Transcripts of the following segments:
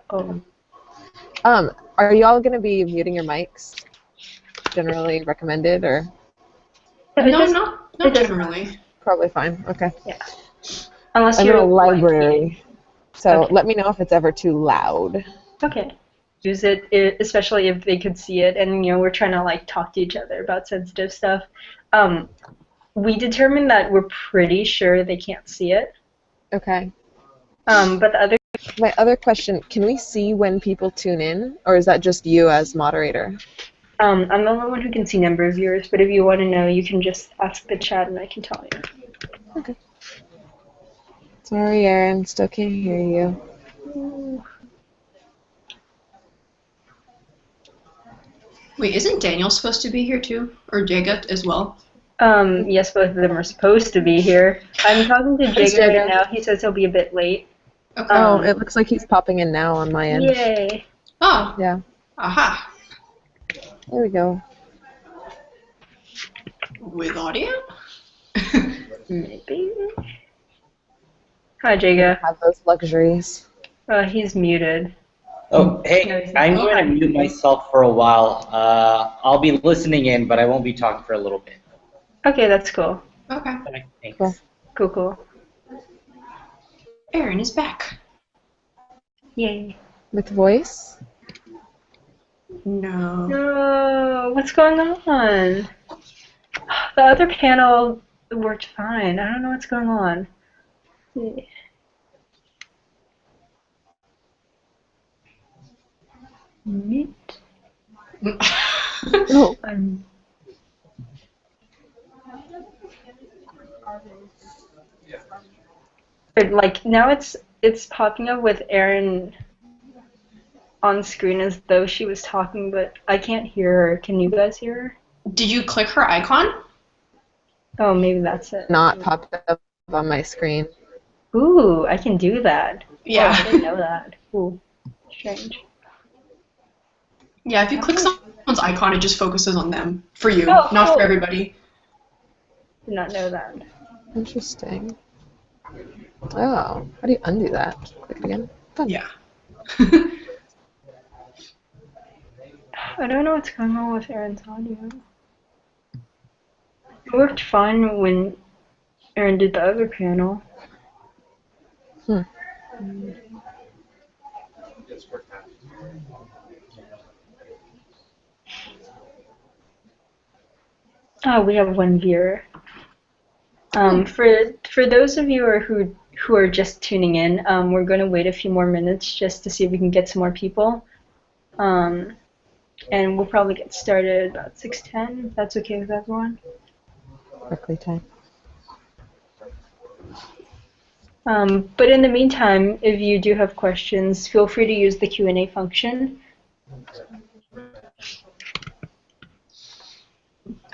Oh. Are you all going to be muting your mics? Generally recommended, or? No, not generally. Probably fine. Okay. Yeah. Unless I'm you're in a library, so okay. let me know if it's ever too loud. Okay. Use it, especially if they could see it, and we're trying to like talk to each other about sensitive stuff. We determined that we're pretty sure they can't see it. Okay. But my other question, can we see when people tune in, or is that just you as moderator? I'm the only one who can see number of viewers, but if you want to know, you can just ask the chat and I can tell you. Okay. Sorry, Aaron, still can't hear you. Wait, isn't Daniel supposed to be here too? Or Jaga as well? Yes, both of them are supposed to be here. I'm talking to Jaga right now. He says he'll be a bit late. Okay. It looks like he's popping in now on my end. Yay. Oh. Yeah. Aha. There we go. With audio? Maybe. Hi, Jaga. Have those luxuries. He's muted. Oh, hey, I'm going to mute myself for a while. I'll be listening in, but I won't be talking for a little bit. Okay, that's cool. Okay. Thanks. Cool. Aaron is back. Yay. With voice? No. No, what's going on? The other panel worked fine. I don't know what's going on. Meet. No. Like now it's popping up with Erin on screen as though she was talking, but I can't hear her. Can you guys hear her? Did you click her icon? Oh, maybe that's it. Not popped up on my screen. Ooh, I can do that. Yeah. Oh, I didn't know that. Ooh, strange. Yeah, if you click someone's icon, it just focuses on them. For you, not for everybody. Did not know that. Interesting. Oh, how do you undo that? Click it again. Fun. Yeah. I don't know what's going on with Aaron's audio. It worked fine when Aaron did the other panel. Oh, we have one viewer. For those of you who are just tuning in, we're going to wait a few more minutes just to see if we can get some more people. And we'll probably get started about 6:10, if that's okay with everyone. Berkeley time. But in the meantime, if you do have questions, feel free to use the Q&A function.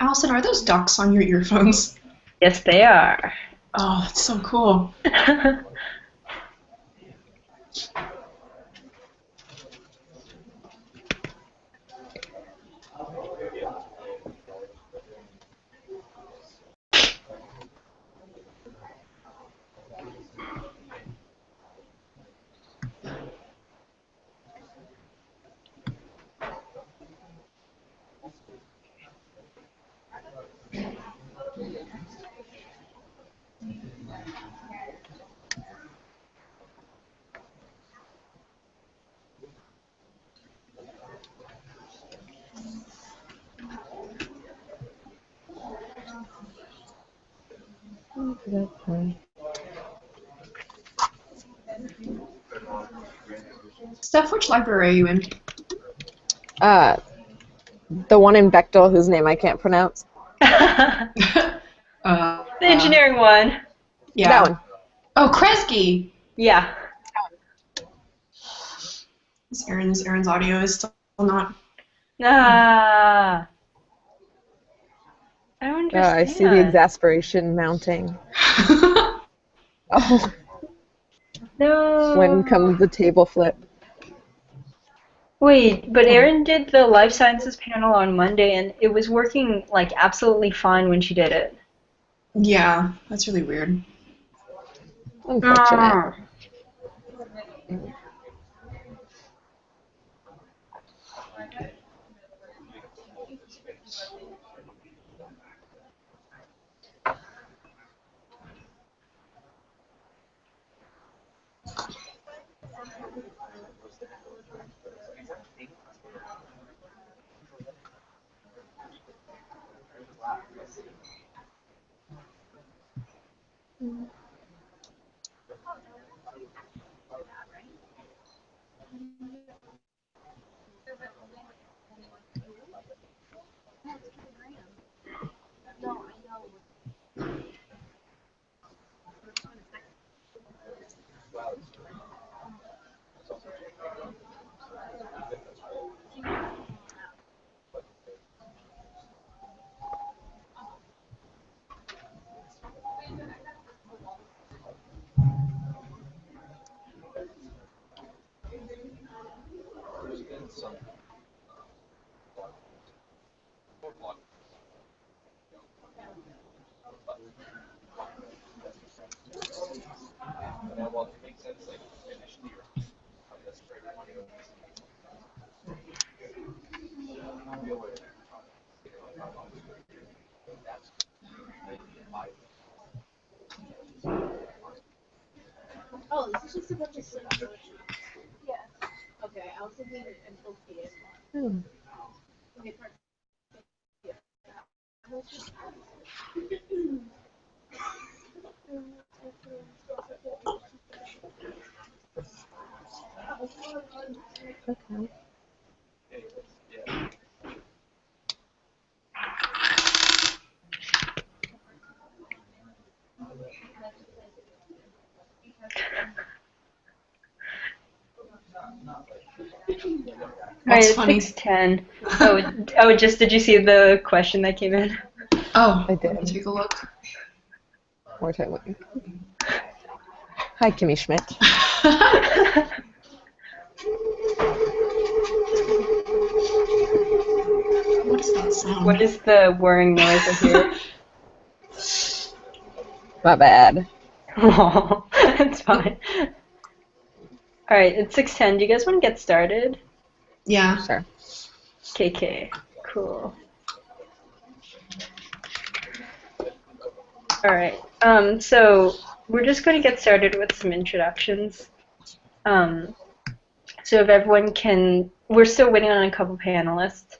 Allison, are those ducks on your earphones? Yes, they are. Oh, that's so cool. Steph, which library are you in? The one in Bechtel whose name I can't pronounce. The engineering one. Yeah. That one. Oh, Kresge. Yeah. Aaron's audio is still not. I don't understand. I see the exasperation mounting. Oh. No. When comes the table flip? Wait, but Erin did the life sciences panel on Monday, and it was working like absolutely fine when she did it. Yeah, that's really weird. Unfortunate. Oh, this is just a bunch of stuff. Yeah. Okay, I'll send you until PM. Okay, perfect. Okay. Alright, it's funny. 6:10. Oh, just did you see the question that came in? Oh, I did. let me take a look. More time waiting. Hi, Kimmy Schmidt. What is that sound? What is the whirring noise I hear? My bad. Oh, it's fine. Alright, it's 6:10. Do you guys want to get started? Yeah. Sure. KK. Cool. Alright, so we're just going to get started with some introductions. So if everyone can, we're still waiting on a couple panelists,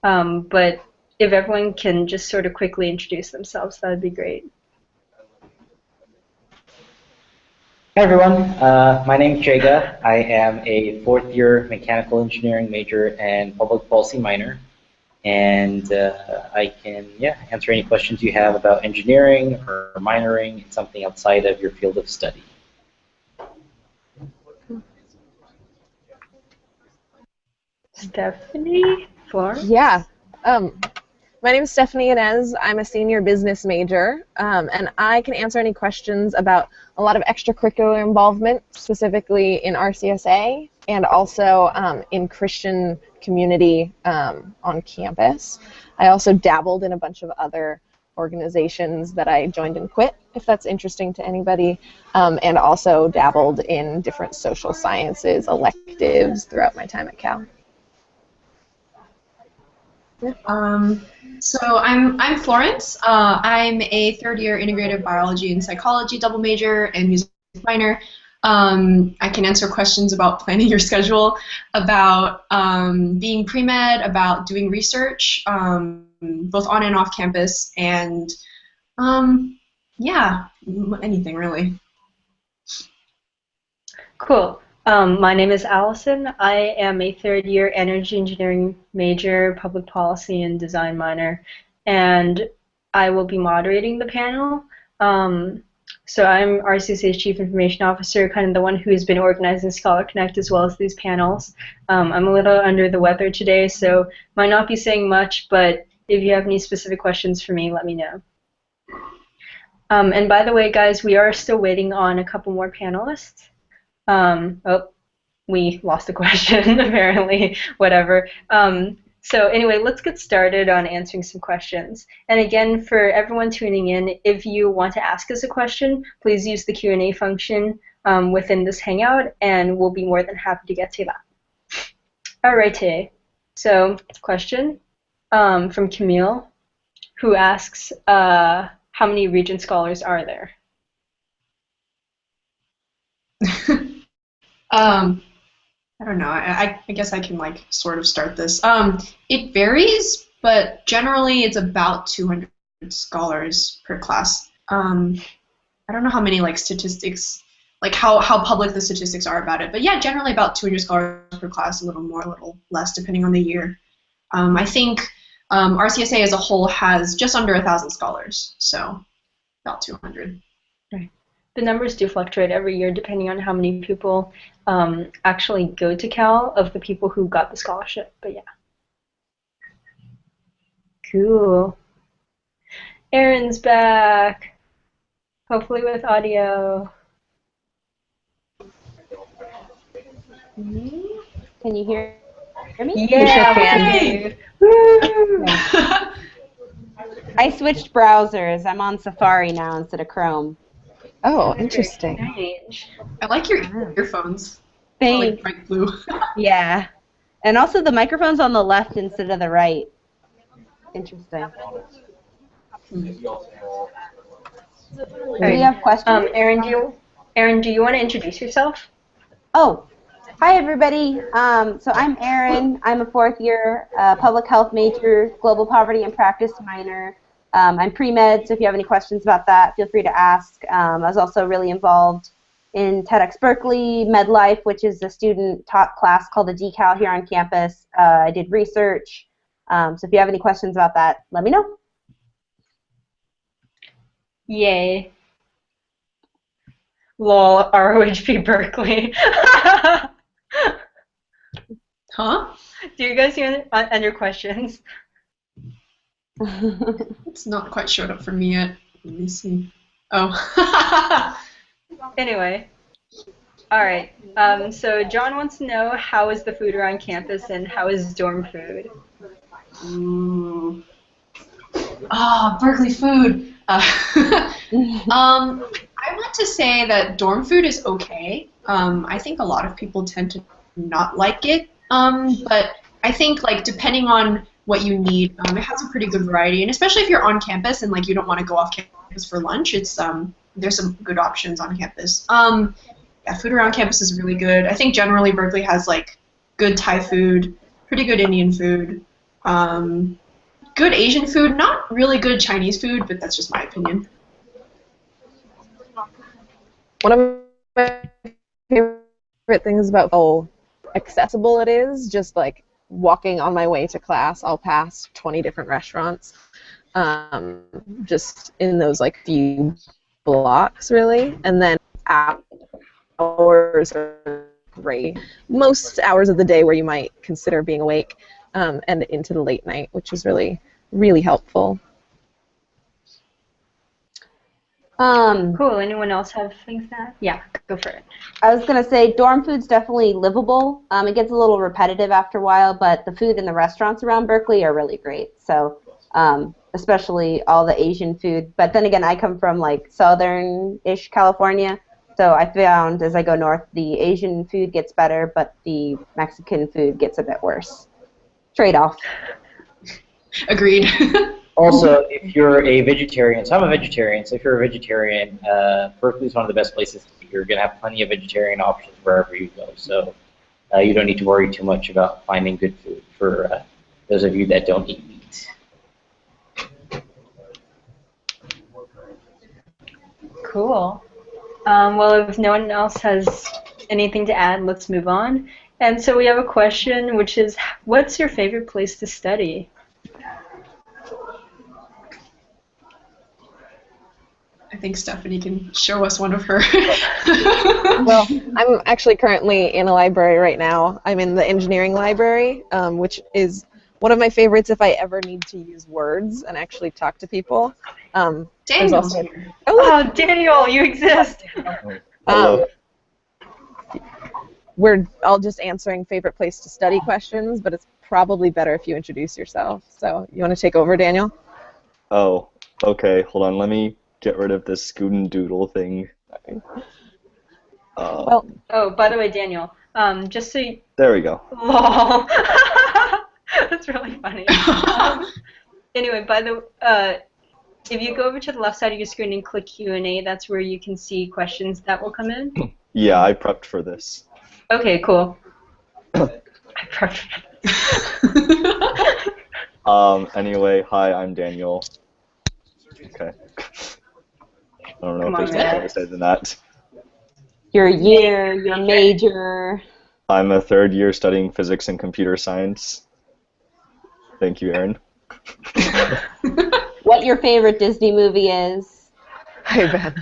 but if everyone can just sort of quickly introduce themselves, that would be great. Hi everyone, my name is Jega. I am a fourth-year mechanical engineering major and public policy minor, and I can answer any questions you have about engineering or minoring in something outside of your field of study. Stephanie? Florence? Yeah. My name is Stephanie Inez. I'm a senior business major, and I can answer any questions about a lot of extracurricular involvement, specifically in RCSA and also in Christian community on campus. I also dabbled in a bunch of other organizations that I joined and quit, if that's interesting to anybody, and also dabbled in different social sciences electives throughout my time at Cal. So I'm Florence. I'm a third-year integrative biology and psychology double major and music minor. I can answer questions about planning your schedule, about being pre-med, about doing research, both on and off campus, and yeah, anything really. Cool. My name is Allison. I am a third-year energy engineering major, public policy and design minor, and I will be moderating the panel. So I'm RCSA's Chief Information Officer, kind of the one who's been organizing Scholar Connect as well as these panels. I'm a little under the weather today, so might not be saying much, but if you have any specific questions for me, let me know. And by the way, guys, we are still waiting on a couple more panelists. Oh, we lost the question, apparently, whatever. So anyway, let's get started on answering some questions. And again, for everyone tuning in, if you want to ask us a question, please use the Q&A function within this Hangout, and we'll be more than happy to get to that. All righty. So, question from Camille, who asks, how many Regent scholars are there? I don't know. I guess I can like sort of start this. It varies but generally it's about 200 scholars per class. I don't know how many like statistics, like how public the statistics are about it, but yeah, generally about 200 scholars per class, a little more, a little less, depending on the year. I think RCSA as a whole has just under 1,000 scholars, so about 200. Right. The numbers do fluctuate every year depending on how many people actually go to Cal of the people who got the scholarship, but yeah. Cool. Aaron's back. Hopefully with audio. Can you hear me? Yeah, we can hear you. Woo! I switched browsers. I'm on Safari now instead of Chrome. Oh, interesting. Strange. I like your earphones. Thanks. Like bright blue. Yeah. And also the microphone's on the left instead of the right. Interesting. Do we have questions? Aaron, do you want to introduce yourself? Oh, hi everybody. So I'm Erin. I'm a fourth year public health major, global poverty and practice minor. I'm pre-med, so if you have any questions about that, feel free to ask. I was also really involved in TEDx Berkeley, MedLife, which is a student taught class called the DCAL here on campus. I did research. So if you have any questions about that, let me know. Yay. Lol, ROHP Berkeley. Huh? Do you guys hear under questions? It's not quite showed up for me yet. Let me see. Oh. Anyway. Alright. So John wants to know how is the food around campus and how is dorm food? Ooh. Ah, Berkeley food. I want to say that dorm food is okay. I think a lot of people tend to not like it. But I think like depending on what you need, it has a pretty good variety. And especially if you're on campus and like you don't want to go off campus for lunch, it's there's some good options on campus. Yeah, food around campus is really good. I think generally Berkeley has like good Thai food, pretty good Indian food, good Asian food, not really good Chinese food, but that's just my opinion. One of my favorite things about how accessible it is, just like walking on my way to class, I'll pass 20 different restaurants, just in those like few blocks, really, and then hours are great. Most hours of the day where you might consider being awake, and into the late night, which is really, really helpful. Cool. Anyone else have things that? Yeah, go for it. I was going to say dorm food's definitely livable. It gets a little repetitive after a while, but the food in the restaurants around Berkeley are really great. So especially all the Asian food. But then again, I come from like southern-ish California, so I found as I go north, the Asian food gets better, but the Mexican food gets a bit worse. Trade-off. Agreed. Also, if you're a vegetarian, so I'm a vegetarian, so if you're a vegetarian, Berkeley is one of the best places to be. You're going to have plenty of vegetarian options wherever you go, so you don't need to worry too much about finding good food for those of you that don't eat meat. Cool. Well, if no one else has anything to add, let's move on. And so we have a question, which is, what's your favorite place to study? I think Stephanie can show us one of her. Well, I'm actually currently in a library right now. I'm in the engineering library, which is one of my favorites if I ever need to use words and actually talk to people. Daniel's here. Oh, Daniel, you exist! Hello. We're all just answering favorite place to study questions, but it's probably better if you introduce yourself. So you want to take over, Daniel? Oh, okay. Hold on. Let me get rid of this Scootin' Doodle thing. Well, oh, by the way, Daniel, just so you... There we go. Lol. That's really funny. Anyway, by the if you go over to the left side of your screen and click Q&A, that's where you can see questions that will come in. Yeah, I prepped for this. Okay, cool. I prepped for this. Anyway, hi, I'm Daniel. Okay. I don't know Come if on, there's much man. more to say than that. Your year, your major. I'm a third year studying physics and computer science. Thank you, Aaron. What your favorite Disney movie is. Hey, Ben.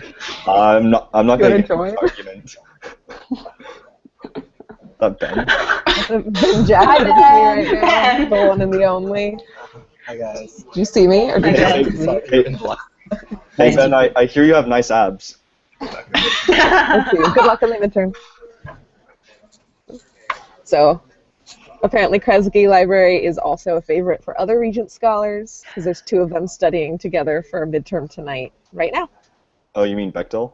I'm not You going to wanna get into join? this argument. Is that Ben? Ben Jackson is me right now. The one and the only. Hi guys. Did you see me, or did you Hi, just guys. see me? Hey, hey, Ben, I hear you have nice abs. Let's see. Good luck on the midterm. So, apparently Kresge Library is also a favorite for other Regents scholars, because there's 2 of them studying together for a midterm tonight, right now. Oh, you mean Bechtel?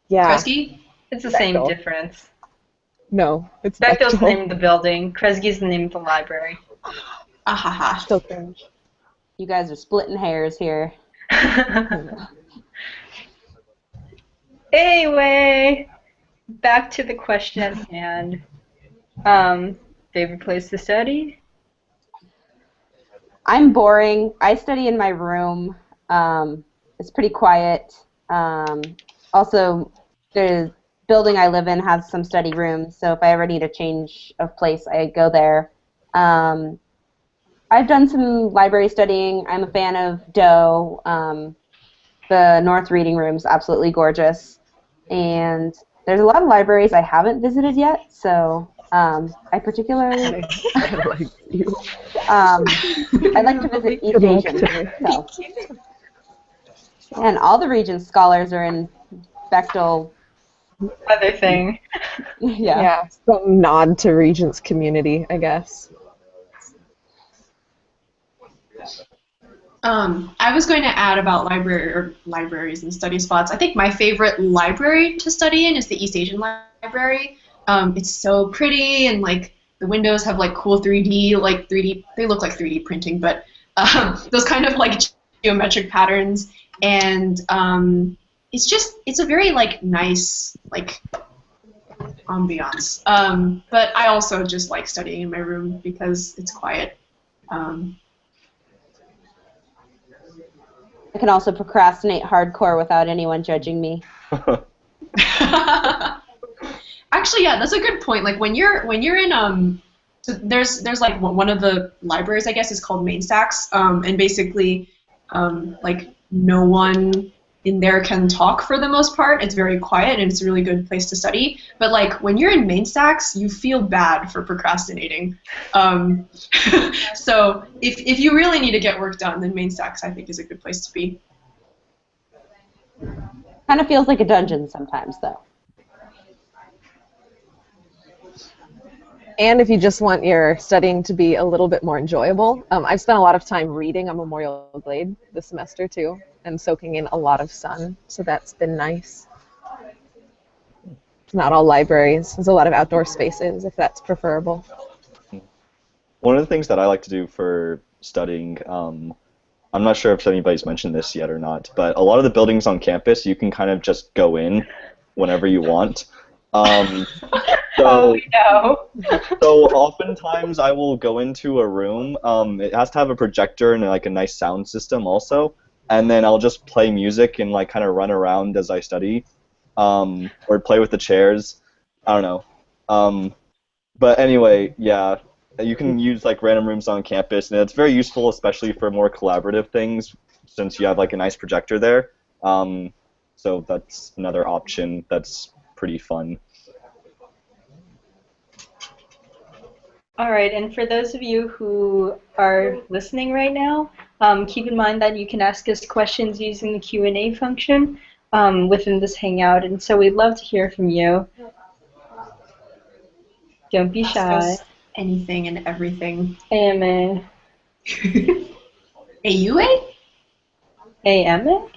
Yeah. Kresge? It's the same Bechtel. difference. No, it's Bechtel's the Bechtel. name of the building. Kresge's the name of the library. Ahaha. Still cringe. You guys are splitting hairs here. Anyway, back to the question at hand. Favorite place to study? I'm boring. I study in my room. It's pretty quiet. Also, the building I live in has some study rooms, so if I ever need a change of place, I go there. I've done some library studying. I'm a fan of Doe. The North Reading Room's absolutely gorgeous. And there's a lot of libraries I haven't visited yet, so I particularly Like you. I'd like to visit East Good luck Asian. today. So. And all the Regents scholars are in Bechtel. Other thing. Yeah. Yeah, some nod to Regents community, I guess. I was going to add about libraries and study spots. I think my favorite library to study in is the East Asian Library. It's so pretty, and like the windows have like cool 3D. They look like 3D printing, but those kind of like geometric patterns, and it's a very like nice like ambiance. But I also just like studying in my room because it's quiet. I can also procrastinate hardcore without anyone judging me. Actually, yeah, that's a good point. Like when you're in so there's like one of the libraries, I guess, is called Main Stacks, and basically like no one in there can talk for the most part. It's very quiet and it's a really good place to study. But like when you're in Main Stacks, you feel bad for procrastinating. So if you really need to get work done, then Main Stacks I think is a good place to be. Kind of feels like a dungeon sometimes, though. And if you just want your studying to be a little bit more enjoyable, I've spent a lot of time reading on Memorial Glade this semester too, and soaking in a lot of sun, so that's been nice. It's not all libraries. There's a lot of outdoor spaces, if that's preferable. One of the things that I like to do for studying, I'm not sure if anybody's mentioned this yet or not, but a lot of the buildings on campus, you can kind of just go in whenever you want. Oh, no. So oftentimes I will go into a room. It has to have a projector and like a nice sound system also, and then I'll just play music and like kind of run around as I study, or play with the chairs. I don't know. But anyway, yeah, you can use like random rooms on campus, and it's very useful, especially for more collaborative things, since you have like a nice projector there. So that's another option that's pretty fun. All right, and for those of you who are listening right now, keep in mind that you can ask us questions using the Q&A function within this Hangout, and so we'd love to hear from you. Don't be Ask shy. us anything and everything. AMA. AUA? AMA?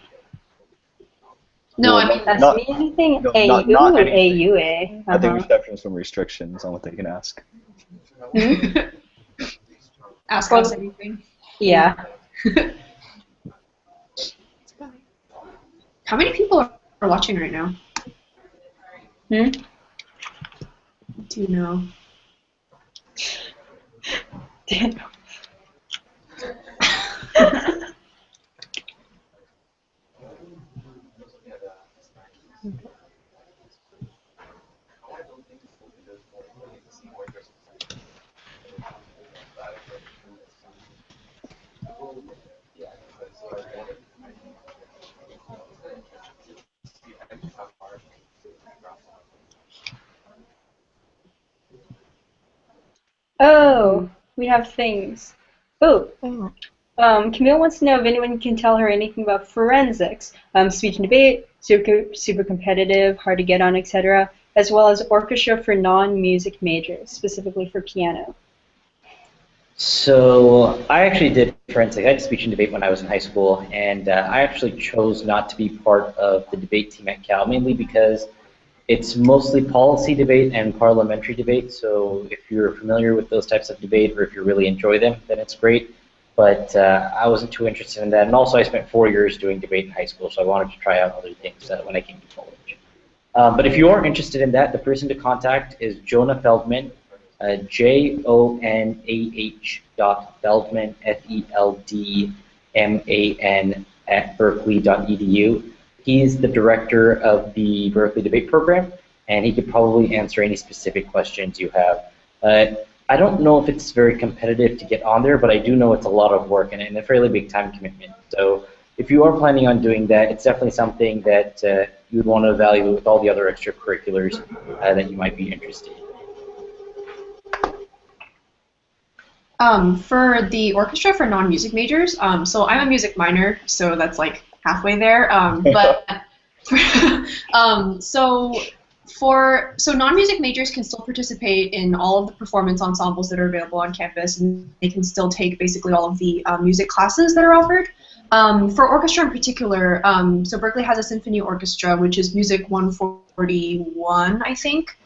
No, Well, I mean Ask not- me anything? no, AU not or anything. AUA? I think we should have some restrictions on what they can ask. ask us anything. Yeah. How many people are watching right now? Hmm? Do you know? Oh, we have things. Oh, Oh. Camille wants to know if anyone can tell her anything about forensics, speech and debate, super competitive, hard to get on, etc., as well as orchestra for non-music majors, specifically for piano. So I actually did forensics. I did speech and debate when I was in high school, and I actually chose not to be part of the debate team at Cal, mainly because it's mostly policy debate and parliamentary debate. So if you're familiar with those types of debate, or if you really enjoy them, then it's great. But I wasn't too interested in that. And also I spent 4 years doing debate in high school, so I wanted to try out other things when I came to college. But if you are interested in that, the person to contact is Jonah Feldman, JONAH.Feldman, FELDMAN at berkeley.edu. He's the director of the Berkeley debate program, and he could probably answer any specific questions you have. I don't know if it's very competitive to get on there, but I do know it's a lot of work and a fairly big time commitment. So if you are planning on doing that, it's definitely something that you would want to evaluate with all the other extracurriculars that you might be interested in. For the orchestra for non-music majors, so I'm a music minor, so that's like halfway there. So non-music majors can still participate in all of the performance ensembles that are available on campus, and they can still take basically all of the music classes that are offered. For orchestra in particular, so Berkeley has a symphony orchestra, which is Music 141, I think.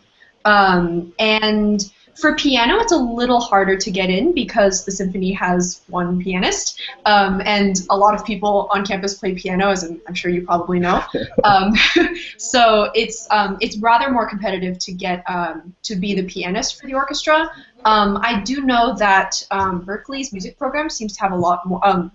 And for piano, it's a little harder to get in because the symphony has one pianist, and a lot of people on campus play piano, as I'm sure you probably know. So it's rather more competitive to get to be the pianist for the orchestra. I do know that Berkeley's music program seems to have a lot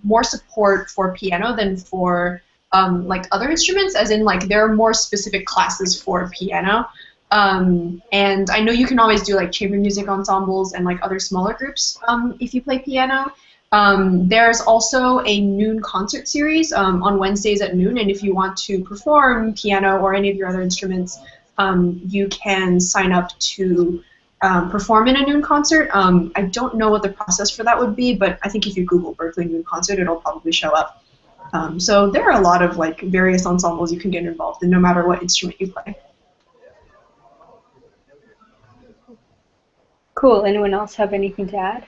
more support for piano than for like other instruments, as in like there are more specific classes for piano. And I know you can always do like chamber music ensembles and like other smaller groups if you play piano. There's also a noon concert series on Wednesdays at noon, and if you want to perform piano or any of your other instruments, you can sign up to perform in a noon concert. I don't know what the process for that would be, but I think if you Google Berkeley noon concert, it'll probably show up. So there are a lot of like various ensembles you can get involved in, no matter what instrument you play. Cool. Anyone else have anything to add?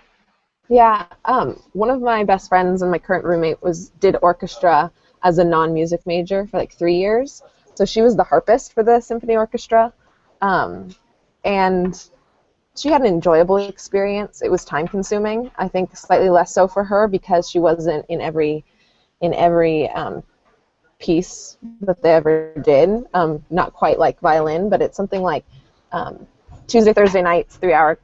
Yeah, one of my best friends and my current roommate did orchestra as a non-music major for like 3 years. So she was the harpist for the symphony orchestra, and she had an enjoyable experience. It was time-consuming. I think slightly less so for her because she wasn't in every piece that they ever did. Not quite like violin, but it's something like Tuesday, Thursday nights, 3 hour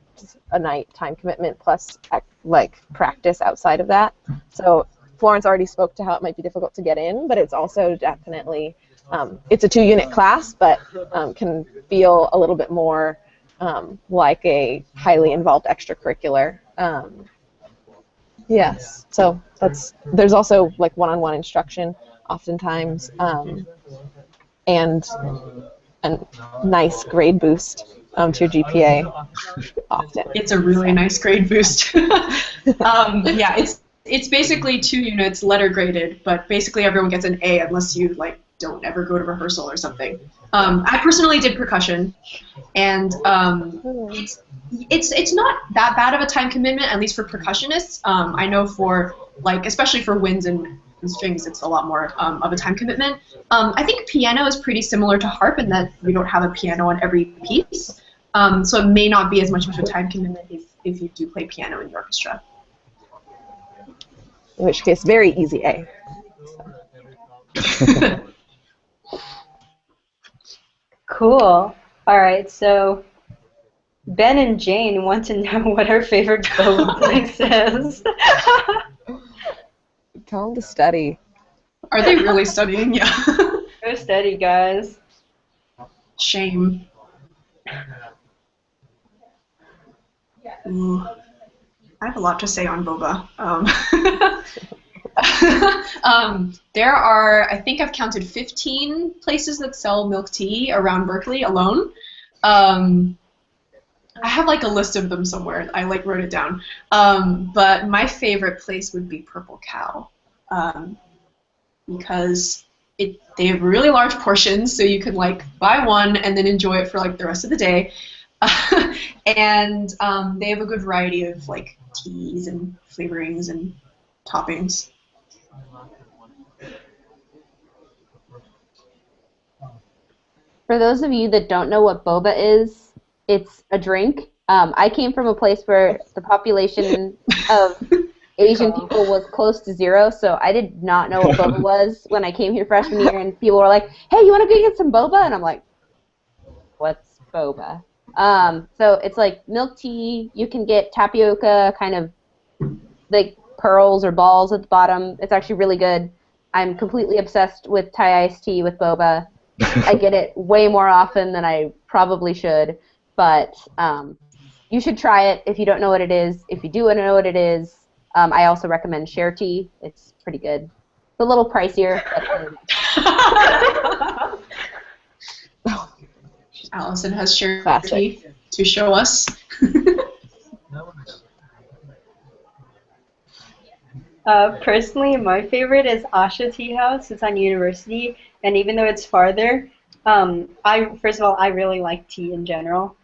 a night time commitment plus like practice outside of that. So Florence already spoke to how it might be difficult to get in, but it's also definitely it's a 2-unit class, but can feel a little bit more like a highly involved extracurricular. Yes, so there's also like one-on-one instruction oftentimes, and a nice grade boost to your GPA often. It's a really nice grade boost. Yeah, it's basically 2 units letter graded, but basically everyone gets an A unless you like don't ever go to rehearsal or something. I personally did percussion, and it's not that bad of a time commitment, at least for percussionists. I know for like especially for winds and strings, it's a lot more of a time commitment. I think piano is pretty similar to harp in that you don't have a piano on every piece. So it may not be as much of a time commitment if you do play piano in the orchestra. In which case, very easy A. Cool. All right, so Ben and Jane want to know what our favorite boba place is. Tell them to study. Are they really studying? Yeah. Go study, guys. Shame. Ooh. I have a lot to say on boba. There are, I think I've counted 15 places that sell milk tea around Berkeley alone. I I have like a list of them somewhere. I like wrote it down. But my favorite place would be Purple Cow, because they have really large portions, so you can like buy one and then enjoy it for like the rest of the day. And they have a good variety of like teas and flavorings and toppings. For those of you that don't know what boba is, it's a drink. I came from a place where the population of Asian people was close to zero, so I did not know what boba was when I came here freshman year, and people were like, hey, you want to go get some boba? And I'm like, what's boba? So it's like milk tea. You can get tapioca, kind of like pearls or balls at the bottom. It's actually really good. I'm completely obsessed with Thai iced tea with boba. I get it way more often than I probably should, but you should try it if you don't know what it is. If you do want to know what it is, I also recommend share tea. It's pretty good. It's a little pricier. But Allison has share Classic. tea to show us. Personally, my favorite is Asha Tea House. It's on University, and even though it's farther, first of all, I really like tea in general.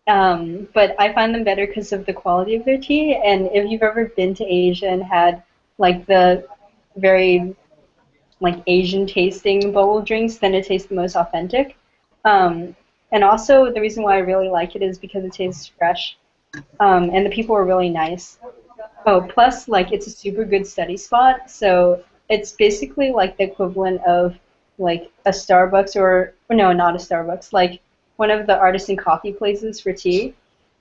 But I find them better because of the quality of their tea. And if you've ever been to Asia and had like the very like Asian tasting bowl drinks, then it tastes the most authentic. And also the reason why I really like it is because it tastes fresh, and the people are really nice. Oh, plus like it's a super good study spot. So it's basically like the equivalent of like a Starbucks or no, not a Starbucks, like one of the artisan coffee places for tea.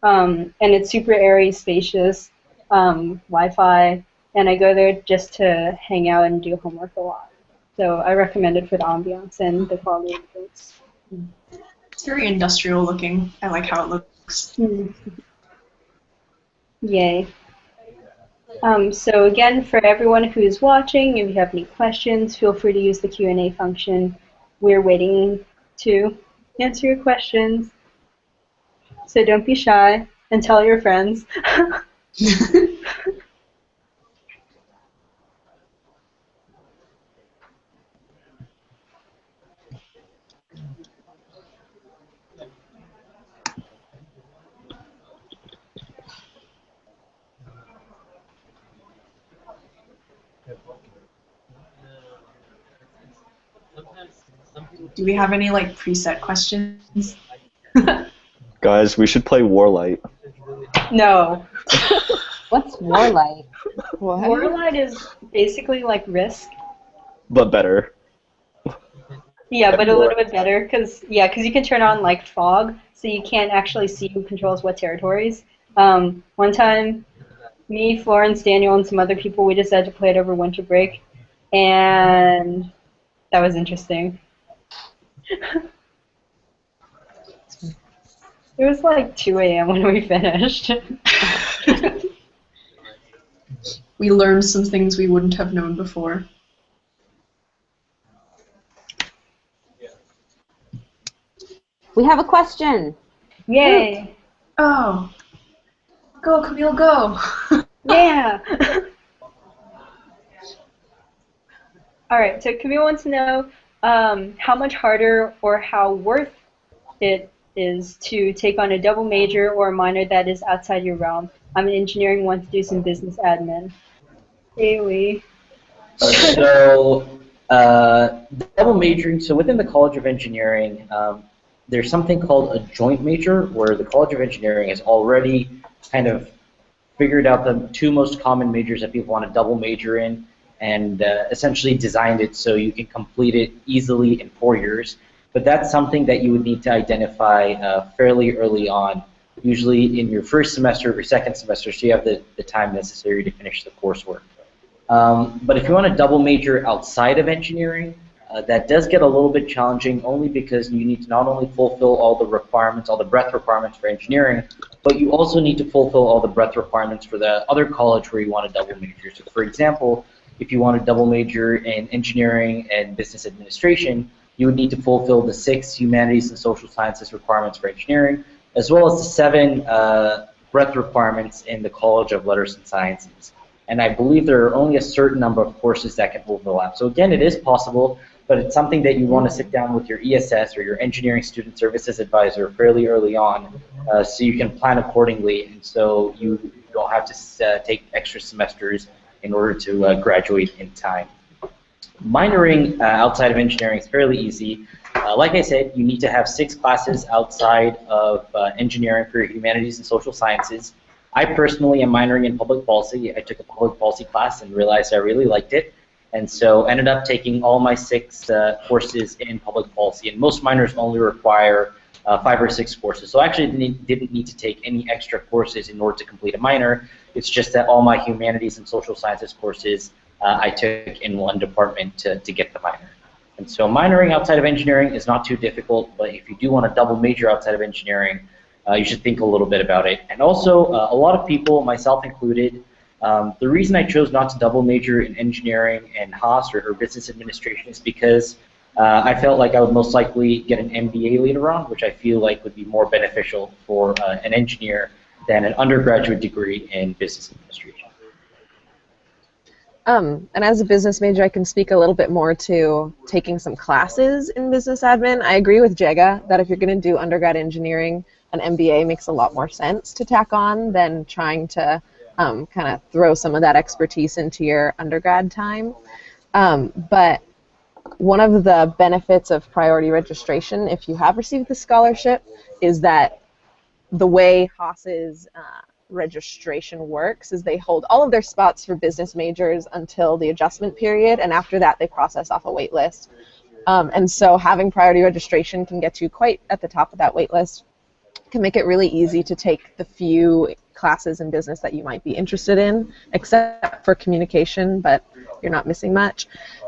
And it's super airy, spacious, Wi-Fi, and I go there just to hang out and do homework a lot. So I recommend it for the ambiance and the quality of the drinks. It's very industrial looking. I like how it looks. Yay. So again, for everyone who's watching, if you have any questions, feel free to use the Q&A function. We're waiting to answer your questions. So don't be shy and tell your friends. Do we have any like preset questions? Guys, we should play Warlight. No. what's Warlight? What? Warlight is basically like Risk. But better. Yeah, but a little bit better, because you can turn on like fog, so you can't actually see who controls what territories. One time, me, Florence, Daniel, and some other people, we decided to play it over winter break, and that was interesting. It was like 2 a.m. when we finished. We learned some things we wouldn't have known before. We have a question. Yay! Oh. Go, Camille, go! Yeah! Alright, so Camille wants to know how much harder or how worth it is to take on a double major or a minor that is outside your realm. I'm in engineering, want to do some business admin. Haley. So, double majoring, so within the College of Engineering, there's something called a joint major, where the College of Engineering has already kind of figured out the two most common majors that people want to double major in, and essentially designed it so you can complete it easily in 4 years. But that's something that you would need to identify fairly early on, usually in your first semester or your second semester, so you have the time necessary to finish the coursework. But if you want to double major outside of engineering, that does get a little bit challenging, only because you need to not only fulfill all the requirements, all the breadth requirements for engineering, but you also need to fulfill all the breadth requirements for the other college where you want to double major. So for example, if you want to double major in engineering and business administration, you would need to fulfill the 6 humanities and social sciences requirements for engineering, as well as the 7 breadth requirements in the College of Letters and Sciences. And I believe there are only a certain number of courses that can overlap. So again, it is possible, but it's something that you want to sit down with your ESS or your Engineering Student Services Advisor fairly early on, so you can plan accordingly, and so you don't have to take extra semesters in order to graduate in time. Minoring outside of engineering is fairly easy. Like I said, you need to have 6 classes outside of engineering for your humanities and social sciences. I personally am minoring in public policy. I took a public policy class and realized I really liked it, and so ended up taking all my 6 courses in public policy. And most minors only require 5 or 6 courses. So I actually didn't need to take any extra courses in order to complete a minor. It's just that all my humanities and social sciences courses I took in one department to get the minor. And so minoring outside of engineering is not too difficult, but if you do want to double major outside of engineering, you should think a little bit about it. And also, a lot of people, myself included, the reason I chose not to double major in engineering and Haas or business administration is because I felt like I would most likely get an MBA later on, which I feel like would be more beneficial for an engineer than an undergraduate degree in business administration. And as a business major, I can speak a little bit more to taking some classes in business admin. I agree with Jega that if you're going to do undergrad engineering, an MBA makes a lot more sense to tack on than trying to kind of throw some of that expertise into your undergrad time. But one of the benefits of priority registration, if you have received the scholarship, is that the way Haas's registration works is they hold all of their spots for business majors until the adjustment period, and after that they process off a wait list. And so having priority registration can get you quite at the top of that wait list. It can make it really easy to take the few classes in business that you might be interested in, except for communication, but you're not missing much.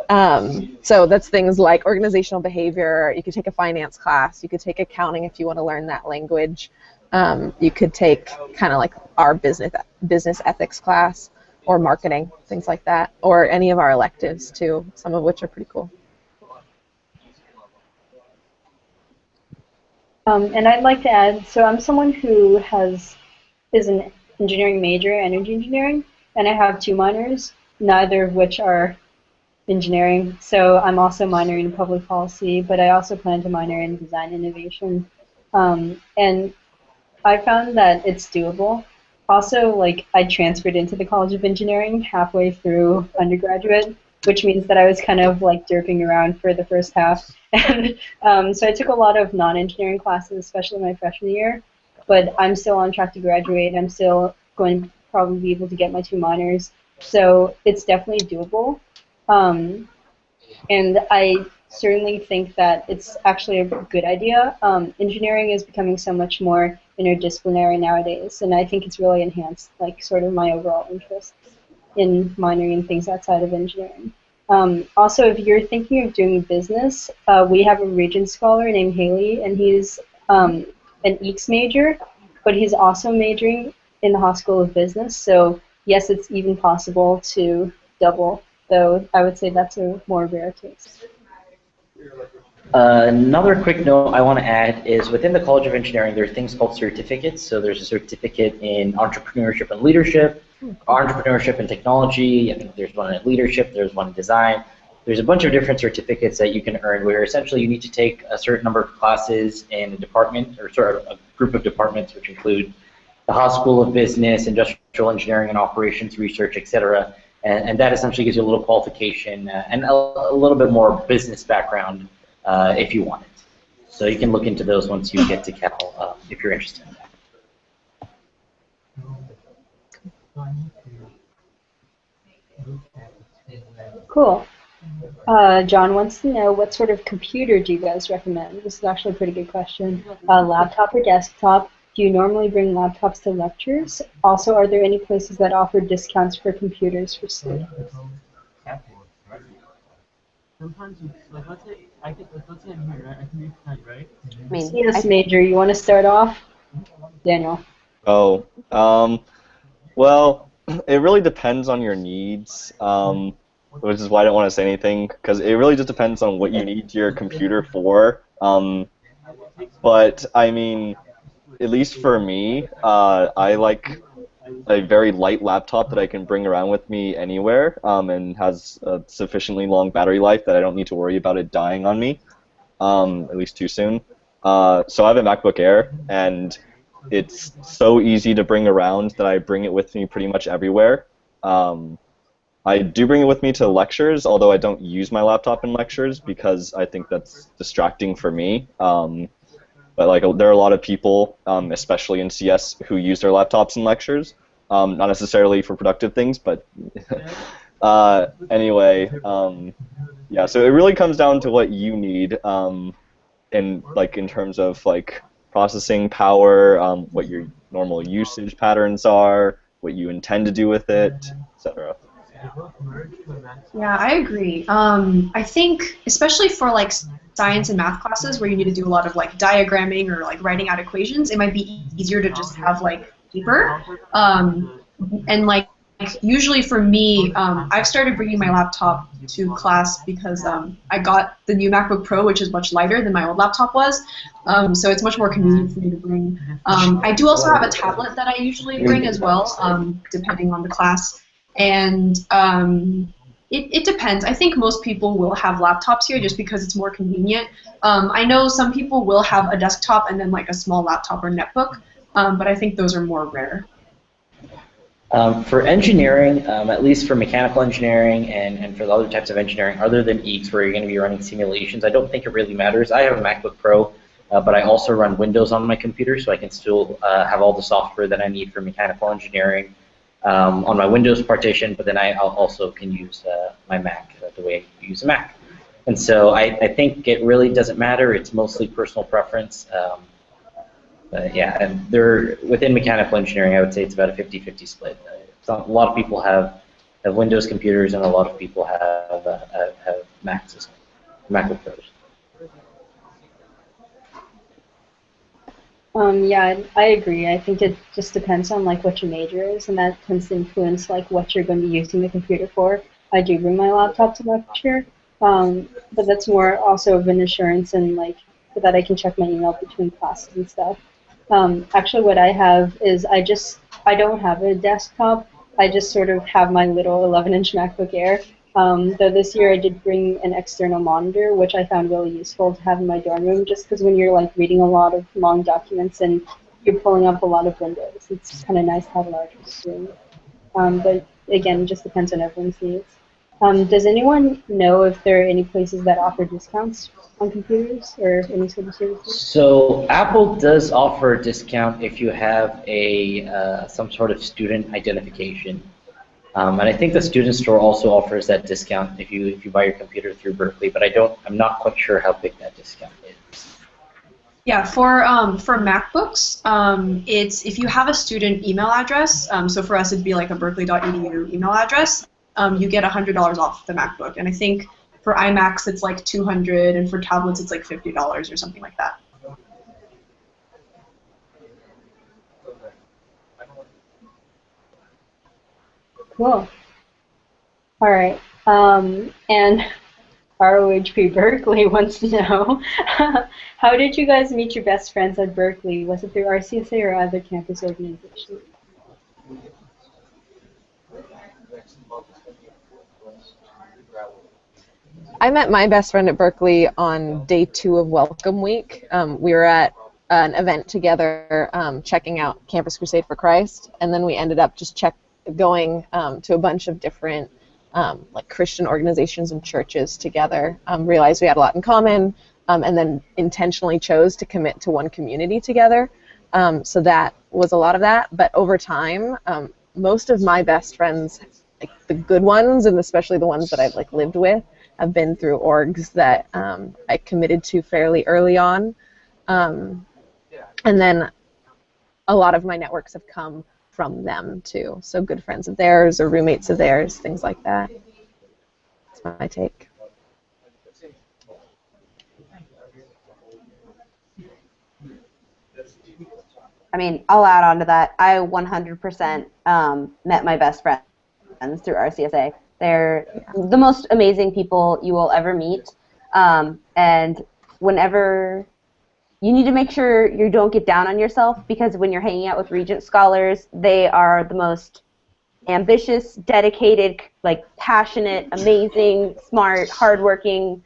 So that's things like organizational behavior. You could take a finance class. You could take accounting if you want to learn that language. You could take kind of like our business ethics class, or marketing, things like that, or any of our electives too, some of which are pretty cool. And I'd like to add, so I'm someone who is an engineering major, energy engineering, and I have 2 minors, neither of which are engineering. So I'm also minoring in public policy, but I also plan to minor in design innovation. And I found that it's doable. Also, like, I transferred into the College of Engineering halfway through undergraduate, which means that I was kind of like derping around for the first half. And so I took a lot of non-engineering classes, especially my freshman year, but I'm still on track to graduate. I'm still going to probably be able to get my 2 minors. So it's definitely doable. And I certainly think that it's actually a good idea. Engineering is becoming so much more interdisciplinary nowadays, and I think it's really enhanced like sort of my overall interest in minoring in things outside of engineering. Also, if you're thinking of doing business, we have a Regents scholar named Haley, and he's an EECS major, but he's also majoring in the Haas School of Business. So yes, it's even possible to double, though I would say that's a more rare case. Another quick note I want to add is within the College of Engineering, there are things called certificates. So there's a certificate in entrepreneurship and leadership, entrepreneurship and technology. I think there's one in leadership, there's one in design. There's a bunch of different certificates that you can earn where essentially you need to take a certain number of classes in a department, or sort of a group of departments, which include the Haas School of Business, Industrial Engineering and Operations Research, etc. And that essentially gives you a little qualification and a little bit more business background if you want it. So you can look into those once you get to Cal if you're interested in that. Cool. John wants to know, what sort of computer do you guys recommend? This is actually a pretty good question. Laptop or desktop? Do you normally bring laptops to lectures? Also, are there any places that offer discounts for computers for students? Sometimes it's like, let's say I'm here, right? I can make time, right? I mean, Yes, Major, you want to start off? Daniel. Oh, well, it really depends on your needs, which is why I don't want to say anything, because it really just depends on what you need your computer for. But I mean, at least for me, I like a very light laptop that I can bring around with me anywhere, and has a sufficiently long battery life that I don't need to worry about it dying on me, at least too soon. So I have a MacBook Air, and it's so easy to bring around that I bring it with me pretty much everywhere. I do bring it with me to lectures, although I don't use my laptop in lectures because I think that's distracting for me. But like there are a lot of people, especially in CS, who use their laptops in lectures. Not necessarily for productive things, but anyway, yeah. So it really comes down to what you need, in terms of like processing power, what your normal usage patterns are, what you intend to do with it, etc. Yeah, I agree. I think especially for like science and math classes where you need to do a lot of like diagramming or like writing out equations, it might be easier to just have like paper. And like usually for me, I've started bringing my laptop to class because I got the new MacBook Pro, which is much lighter than my old laptop was. So it's much more convenient for me to bring. I do also have a tablet that I usually bring as well, depending on the class. And it depends. I think most people will have laptops here just because it's more convenient. I know some people will have a desktop and then like a small laptop or netbook, but I think those are more rare. For engineering, at least for mechanical engineering and for the other types of engineering, other than EECS where you're going to be running simulations, I don't think it really matters. I have a MacBook Pro, but I also run Windows on my computer, so I can still have all the software that I need for mechanical engineering on my Windows partition, but then I also can use my Mac the way I use a Mac. And so I think it really doesn't matter. It's mostly personal preference. Yeah, and within mechanical engineering, I would say it's about a 50-50 split. A lot of people have Windows computers, and a lot of people have Mac systems, MacBook Pros. Yeah, I agree. I think it just depends on like what your major is, and that tends to influence like what you're going to be using the computer for. I do bring my laptop to lecture, but that's more also of an assurance and like so that I can check my email between classes and stuff. Actually, what I have is I don't have a desktop. I just sort of have my little 11-inch MacBook Air. Though this year I did bring an external monitor, which I found really useful to have in my dorm room, just because when you're like reading a lot of long documents and you're pulling up a lot of windows, it's kind of nice to have a larger screen. But again, it just depends on everyone's needs. Does anyone know if there are any places that offer discounts on computers or any sort of services? So Apple does offer a discount if you have some sort of student identification. And I think the student store also offers that discount if you buy your computer through Berkeley, but I'm not quite sure how big that discount is. Yeah, for MacBooks, it's if you have a student email address. So for us, it'd be like a berkeley.edu email address. You get $100 off the MacBook, and I think for iMacs it's like $200, and for tablets it's like $50 or something like that. Cool. All right. And ROHP Berkeley wants to know, how did you guys meet your best friends at Berkeley? Was it through RCSA or other campus organizations? I met my best friend at Berkeley on day 2 of Welcome Week. We were at an event together checking out Campus Crusade for Christ, and then we ended up just going to a bunch of different like Christian organizations and churches together, realized we had a lot in common, and then intentionally chose to commit to one community together. So that was a lot of that, but over time, most of my best friends, like the good ones, and especially the ones that I've like lived with, have been through orgs that I committed to fairly early on. And then a lot of my networks have come from them too. So good friends of theirs or roommates of theirs, things like that. That's my take. I mean, I'll add on to that. I 100% met my best friends through RCSA. They're the most amazing people you will ever meet. And whenever you need to make sure you don't get down on yourself, because when you're hanging out with Regent scholars, they are the most ambitious, dedicated, like passionate, amazing, smart, hardworking,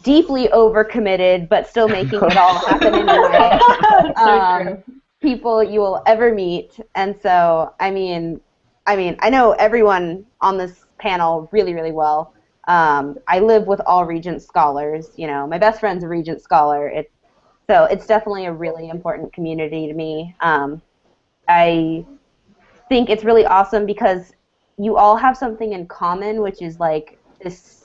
deeply overcommitted, but still making it all happen anyway. People you will ever meet. And so, I mean, I know everyone on this panel really, really well. I live with all Regent scholars. You know, my best friend's a Regent scholar. So it's definitely a really important community to me. I think it's really awesome because you all have something in common, which is like this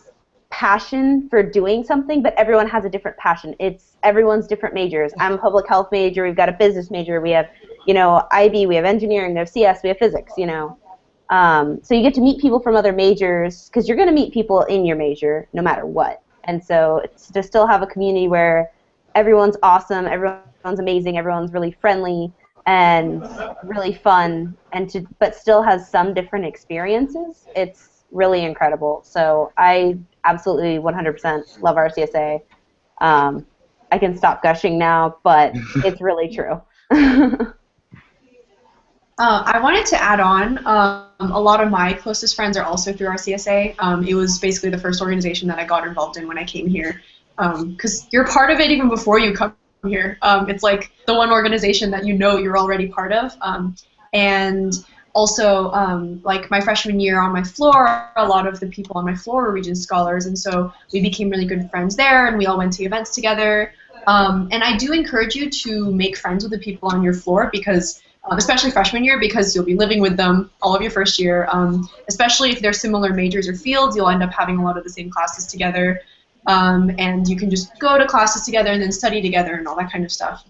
passion for doing something, but everyone has a different passion. It's everyone's different majors. I'm a public health major. We've got a business major. We have, you know, IB. We have engineering. We have CS. We have physics. You know, so you get to meet people from other majors because you're going to meet people in your major no matter what. And so it's to still have a community where everyone's awesome, everyone's amazing, everyone's really friendly and really fun, but still has some different experiences. It's really incredible. So I absolutely 100% love RCSA. I can stop gushing now, but it's really true. I wanted to add on, a lot of my closest friends are also through RCSA. It was basically the first organization that I got involved in when I came here, because you're part of it even before you come here. It's like the one organization that you know you're already part of. And also, like my freshman year on my floor, a lot of the people on my floor were Regents scholars, and so we became really good friends there, and we all went to events together. And I do encourage you to make friends with the people on your floor, because especially freshman year, because you'll be living with them all of your first year. Especially if they're similar majors or fields, you'll end up having a lot of the same classes together. And you can just go to classes together and then study together and all that kind of stuff.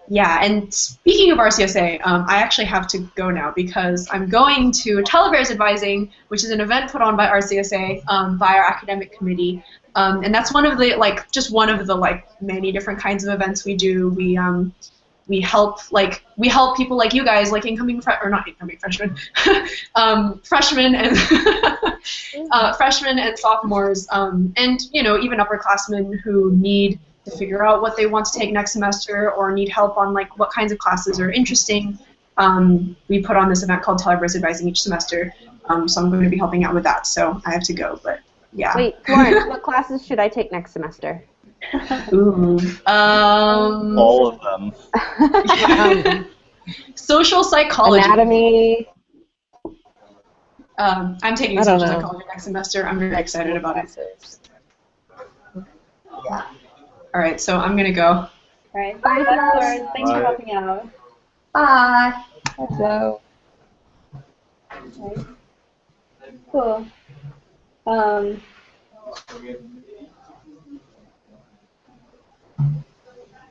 Yeah, and speaking of RCSA, I actually have to go now because I'm going to Telebears Advising, which is an event put on by RCSA by our academic committee. And that's one of the, like, just one of the, like, many different kinds of events we do. We help people like you guys, like incoming freshmen, freshmen and freshmen and sophomores, and you know, even upperclassmen who need to figure out what they want to take next semester or need help on like what kinds of classes are interesting. We put on this event called Telebears Advising each semester, so I'm going to be helping out with that. So I have to go, but yeah. Wait, Florence, what classes should I take next semester? Ooh. All of them. Social psychology. Anatomy. I'm taking social psychology next semester. I'm very excited about it. Yeah. All right, so I'm gonna go. All right. Bye, Florence. Thanks for helping out. Bye. Hello. Okay. Cool.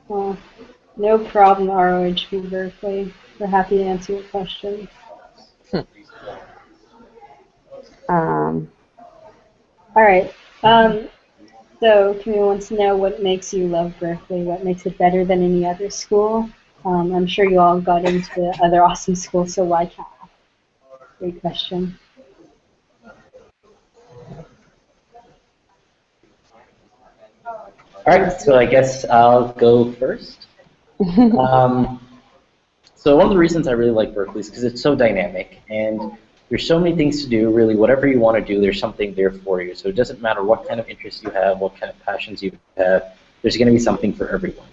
Well, no problem, ROHB Berkeley. We're happy to answer your questions. All right. So Camille wants to know what makes you love Berkeley, what makes it better than any other school. I'm sure you all got into other awesome schools, so why Cal? Great question. All right, so I guess I'll go first. So one of the reasons I really like Berkeley is because it's so dynamic, and there's so many things to do. Really, whatever you want to do, there's something there for you. So it doesn't matter what kind of interests you have, what kind of passions you have, there's going to be something for everyone.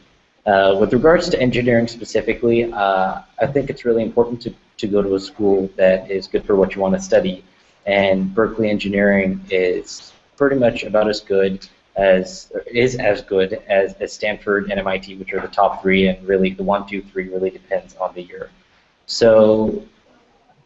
With regards to engineering specifically, I think it's really important to go to a school that is good for what you want to study, and Berkeley Engineering is pretty much about as good as Stanford and MIT, which are the top three, and really the 1, 2, 3 really depends on the year. So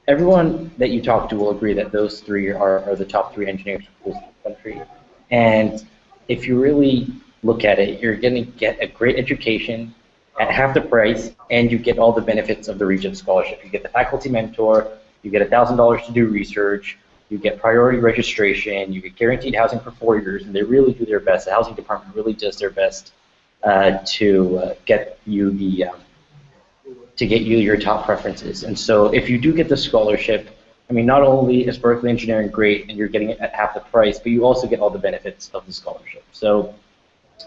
everyone that you talk to will agree that those three are the top 3 engineering schools in the country. And if you really look at it, you're going to get a great education at half the price, and you get all the benefits of the Regents scholarship. You get the faculty mentor, you get $1,000 to do research, you get priority registration, you get guaranteed housing for 4 years, and they really do their best. The housing department really does their best to get you your top preferences. And so if you do get the scholarship, I mean, not only is Berkeley Engineering great and you're getting it at half the price, but you also get all the benefits of the scholarship. So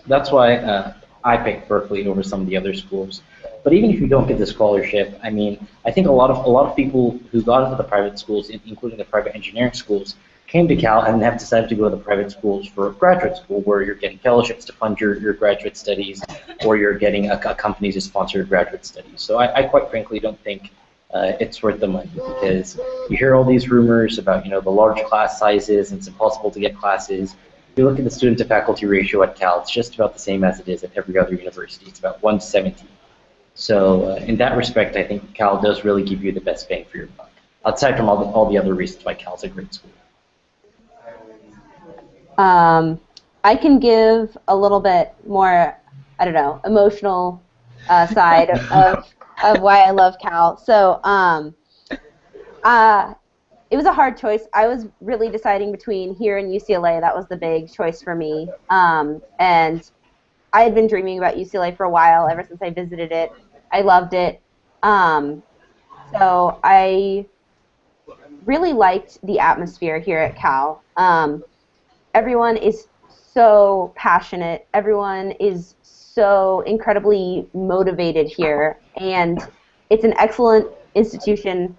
That's why I picked Berkeley over some of the other schools. But even if you don't get the scholarship, I mean, I think a lot of people who got into the private schools, including the private engineering schools, came to Cal and have decided to go to the private schools for graduate school, where you're getting fellowships to fund your graduate studies, or you're getting a company to sponsor your graduate studies. So I quite frankly don't think it's worth the money, because you hear all these rumors about the large class sizes and it's impossible to get classes. If you look at the student to faculty ratio at Cal, it's just about the same as it is at every other university. It's about 1:70. So in that respect, I think Cal does really give you the best bang for your buck, aside from all the other reasons why Cal's a great school. I can give a little bit more, I don't know, emotional side of why I love Cal. So it was a hard choice. I was really deciding between here and UCLA. That was the big choice for me. And I had been dreaming about UCLA for a while, ever since I visited it. I loved it. So I really liked the atmosphere here at Cal. Everyone is so passionate. Everyone is so incredibly motivated here. And it's an excellent institution.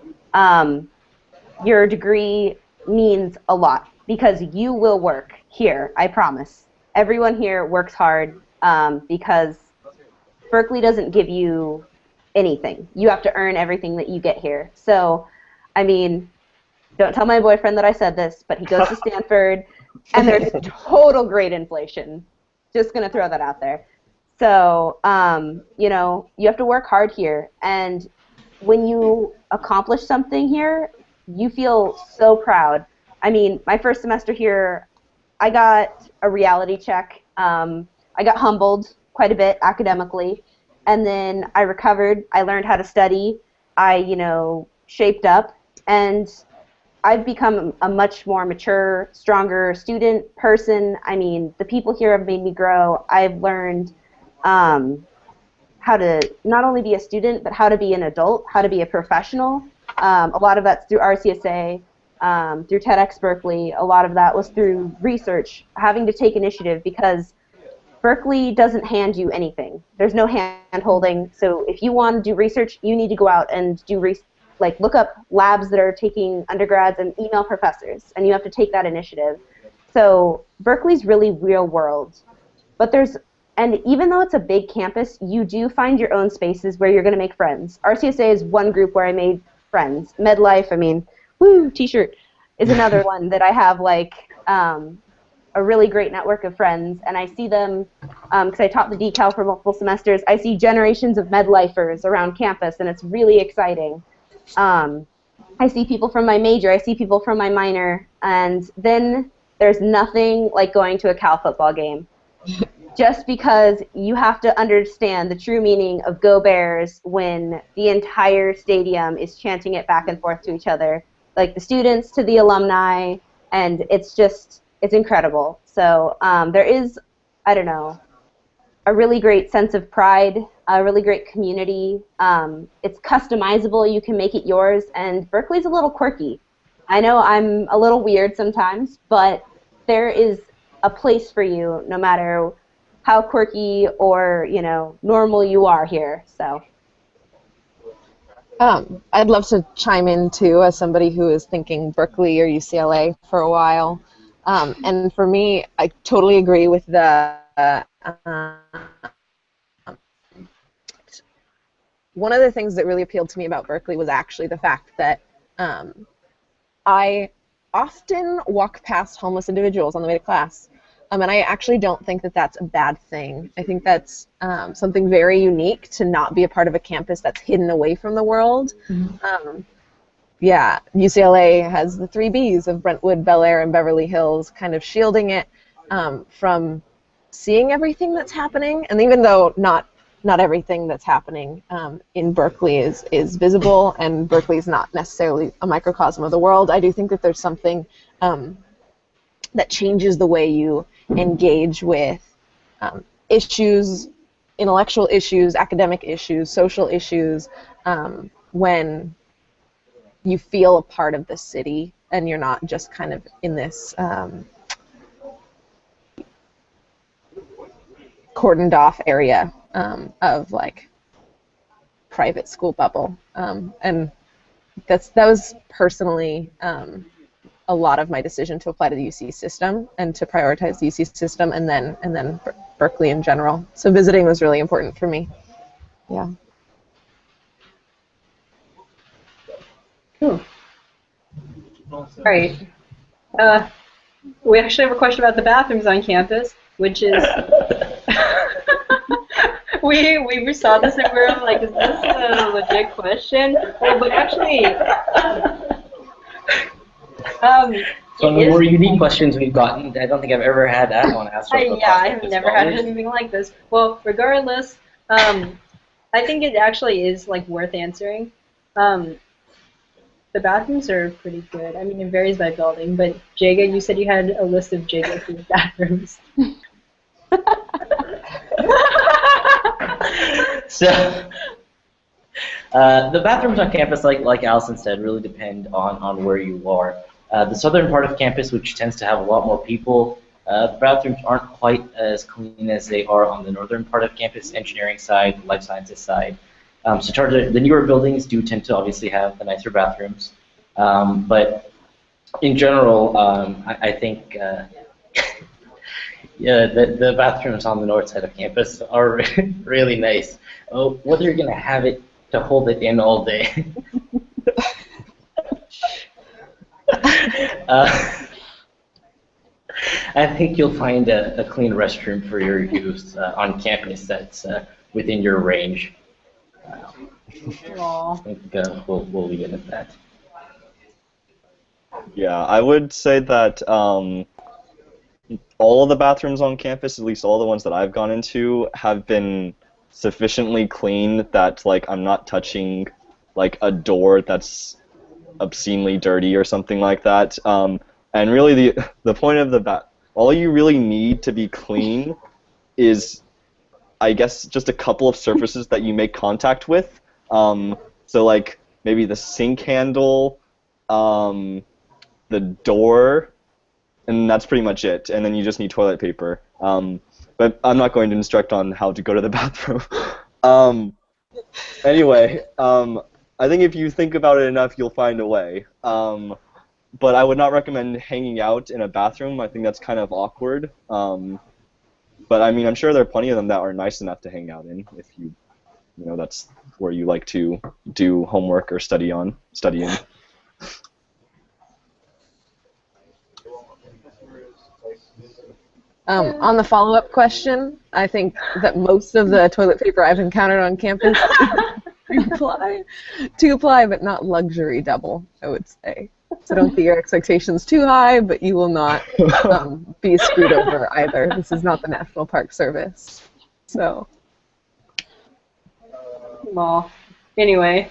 Your degree means a lot because you will work here, I promise. Everyone here works hard because Berkeley doesn't give you anything. You have to earn everything that you get here. So, I mean, don't tell my boyfriend that I said this, but he goes to Stanford, and there's total grade inflation. Just going to throw that out there. So, you have to work hard here. And when you accomplish something here, you feel so proud. I mean, my first semester here, I got a reality check. I got humbled quite a bit academically, and then I recovered. I learned how to study. I, shaped up, and I've become a much more mature, stronger student, person. I mean, the people here have made me grow. I've learned how to not only be a student, but how to be an adult, how to be a professional. A lot of that's through RCSA, through TEDx Berkeley. A lot of that was through research, having to take initiative, because Berkeley doesn't hand you anything. There's no hand-holding. So if you want to do research, you need to go out and do look up labs that are taking undergrads and email professors, and you have to take that initiative. So Berkeley's really real world. And even though it's a big campus, you do find your own spaces where you're going to make friends. RCSA is one group where I made friends. MedLife, t-shirt, is another one that I have a really great network of friends, and I see them because I taught the decal for multiple semesters. I see generations of MedLifers around campus, and it's really exciting. I see people from my major, I see people from my minor, and then there's nothing like going to a Cal football game. Just because you have to understand the true meaning of Go Bears when the entire stadium is chanting it back and forth to each other, like the students to the alumni, and it's incredible. So there is, a really great sense of pride, a really great community. It's customizable. You can make it yours, and Berkeley's a little quirky. I know I'm a little weird sometimes, but there is a place for you no matter how quirky or, normal you are here. So. I'd love to chime in, too, as somebody who is thinking Berkeley or UCLA for a while. And for me, I totally agree with the one of the things that really appealed to me about Berkeley was actually the fact that I often walk past homeless individuals on the way to class. And I actually don't think that that's a bad thing. I think that's something very unique to not be a part of a campus that's hidden away from the world. Mm-hmm. UCLA has the 3 Bs of Brentwood, Bel Air, and Beverly Hills, kind of shielding it from seeing everything that's happening. And even though not everything that's happening in Berkeley is visible, and Berkeley is not necessarily a microcosm of the world, I do think that there's something that changes the way you engage with issues, intellectual issues, academic issues, social issues, when you feel a part of the city and you're not just kind of in this cordoned off area of like private school bubble, and that was personally a lot of my decision to apply to the UC system and to prioritize the UC system, and then Berkeley in general. So visiting was really important for me. Yeah. Cool. All right. We actually have a question about the bathrooms on campus, which is we saw this and we were like, is this a legit question? Well, but actually, one of the more unique questions we've gotten. I don't think I've ever had that one asked. Yeah, I have never had anything like this. Well, regardless, I think it actually is like worth answering. The bathrooms are pretty good. I mean, it varies by building, but Jaga, you said you had a list of Jaga-approved bathrooms. So, the bathrooms on campus, like Allison said, really depend on where you are. The southern part of campus, which tends to have a lot more people, the bathrooms aren't quite as clean as they are on the northern part of campus, engineering side, life sciences side. So the newer buildings do tend to obviously have the nicer bathrooms, but in general, I think yeah, the bathrooms on the north side of campus are really nice. Oh, whether you're gonna have it to hold it in all day. I think you'll find a clean restroom for your use on campus that's within your range. I think we'll leave it at that. Yeah, I would say that all of the bathrooms on campus, at least all the ones that I've gone into, have been sufficiently clean that like I'm not touching like a door that's obscenely dirty or something like that. And really the point of all you really need to be clean is, I guess, just a couple of surfaces that you make contact with. So like maybe the sink handle, the door, and that's pretty much it. And then you just need toilet paper. But I'm not going to instruct on how to go to the bathroom. Anyway, I think if you think about it enough, you'll find a way. But I would not recommend hanging out in a bathroom. I think that's kind of awkward. But I mean, I'm sure there are plenty of them that are nice enough to hang out in if you know that's where you like to do homework or study in. On the follow-up question, I think that most of the toilet paper I've encountered on campus two-ply, but not luxury double, I would say. So don't get your expectations too high, but you will not be screwed over either. This is not the National Park Service. So. Well, anyway.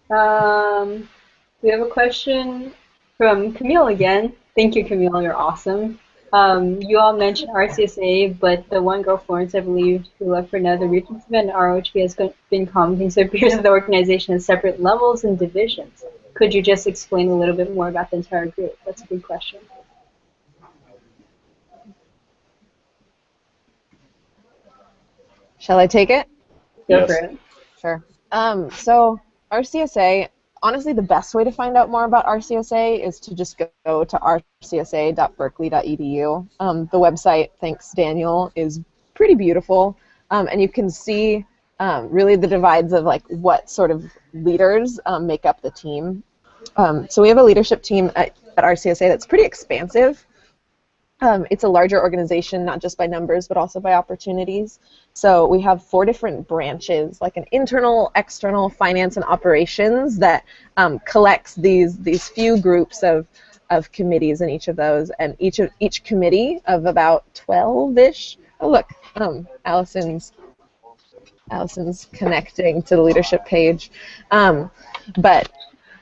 We have a question from Camille again. Thank you, Camille. You're awesome. You all mentioned RCSA, but the one girl, Florence, I believe, who left for another Regents event, ROHP has been commenting, so it appears that the organization has separate levels and divisions. Could you just explain a little bit more about the entire group? That's a good question. Shall I take it? Go for it. Sure. So RCSA, honestly, the best way to find out more about RCSA is to just go to rcsa.berkeley.edu. The website, thanks Daniel, is pretty beautiful, and you can see really the divides of like what sort of leaders make up the team. So we have a leadership team at RCSA that's pretty expansive. It's a larger organization, not just by numbers, but also by opportunities. So we have 4 different branches, like an internal, external, finance, and operations that collects these few groups of committees in each of those, and each committee of about 12-ish. Oh look, Allison's connecting to the leadership page, but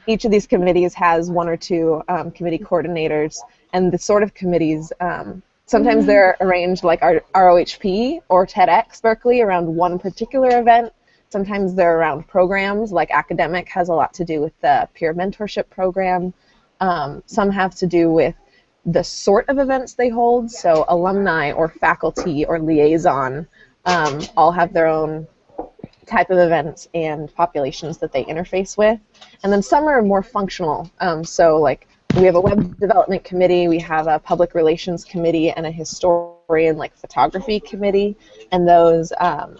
each of these committees has 1 or 2 committee coordinators. And the sort of committees, sometimes they're arranged like our ROHP or TEDx Berkeley around one particular event. Sometimes they're around programs, like academic has a lot to do with the peer mentorship program. Some have to do with the sort of events they hold. So alumni or faculty or liaison all have their own type of events and populations that they interface with. And then some are more functional. So like we have a web development committee, we have a public relations committee, and a historian like photography committee. And those are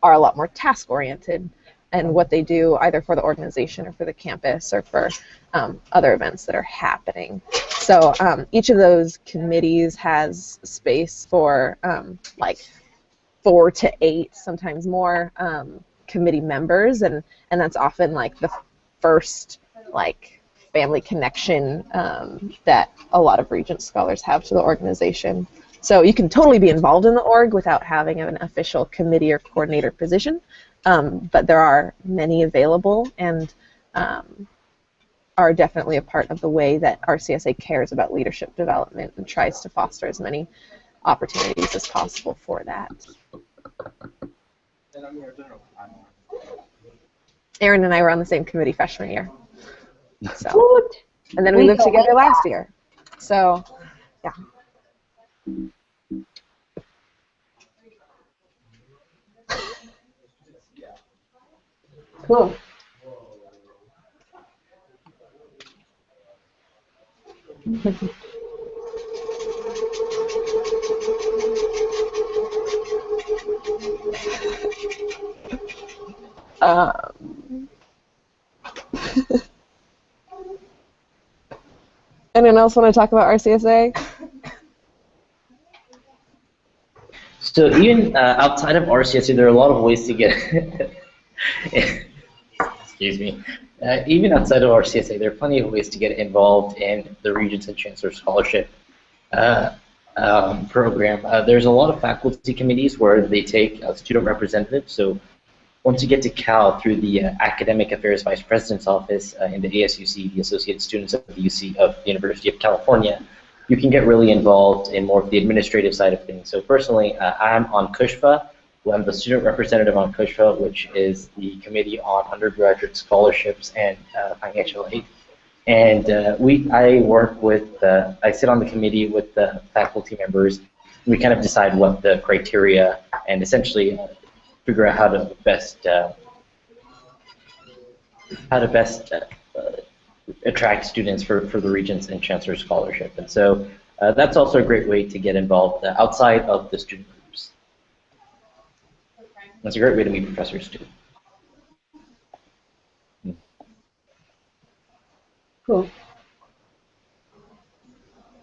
a lot more task oriented and what they do either for the organization or for the campus or for other events that are happening. So each of those committees has space for like 4 to 8, sometimes more, committee members, and that's often like the first like family connection that a lot of Regents scholars have to the organization. So you can totally be involved in the org without having an official committee or coordinator position, but there are many available and are definitely a part of the way that RCSA cares about leadership development and tries to foster as many opportunities as possible for that. Aaron and I were on the same committee freshman year. So, and then we lived together last year. So, yeah. Cool. Anyone else want to talk about RCSA? So even outside of RCSA, there are a lot of ways to get. Excuse me. Even outside of RCSA, there are plenty of ways to get involved in the Regents and Chancellor Scholarship program. There's a lot of faculty committees where they take student representatives. So once you get to Cal through the Academic Affairs Vice President's Office in the ASUC, the Associate Students of the UC of the University of California, you can get really involved in more of the administrative side of things. So personally, I'm on CUSHFA. I'm the student representative on CUSHFA, which is the Committee on Undergraduate Scholarships and Financial Aid. And I work with, I sit on the committee with the faculty members. We kind of decide what the criteria and essentially figure out how to best attract students for the Regents and Chancellor Scholarship. And so that's also a great way to get involved outside of the student groups. That's a great way to meet professors too. Cool.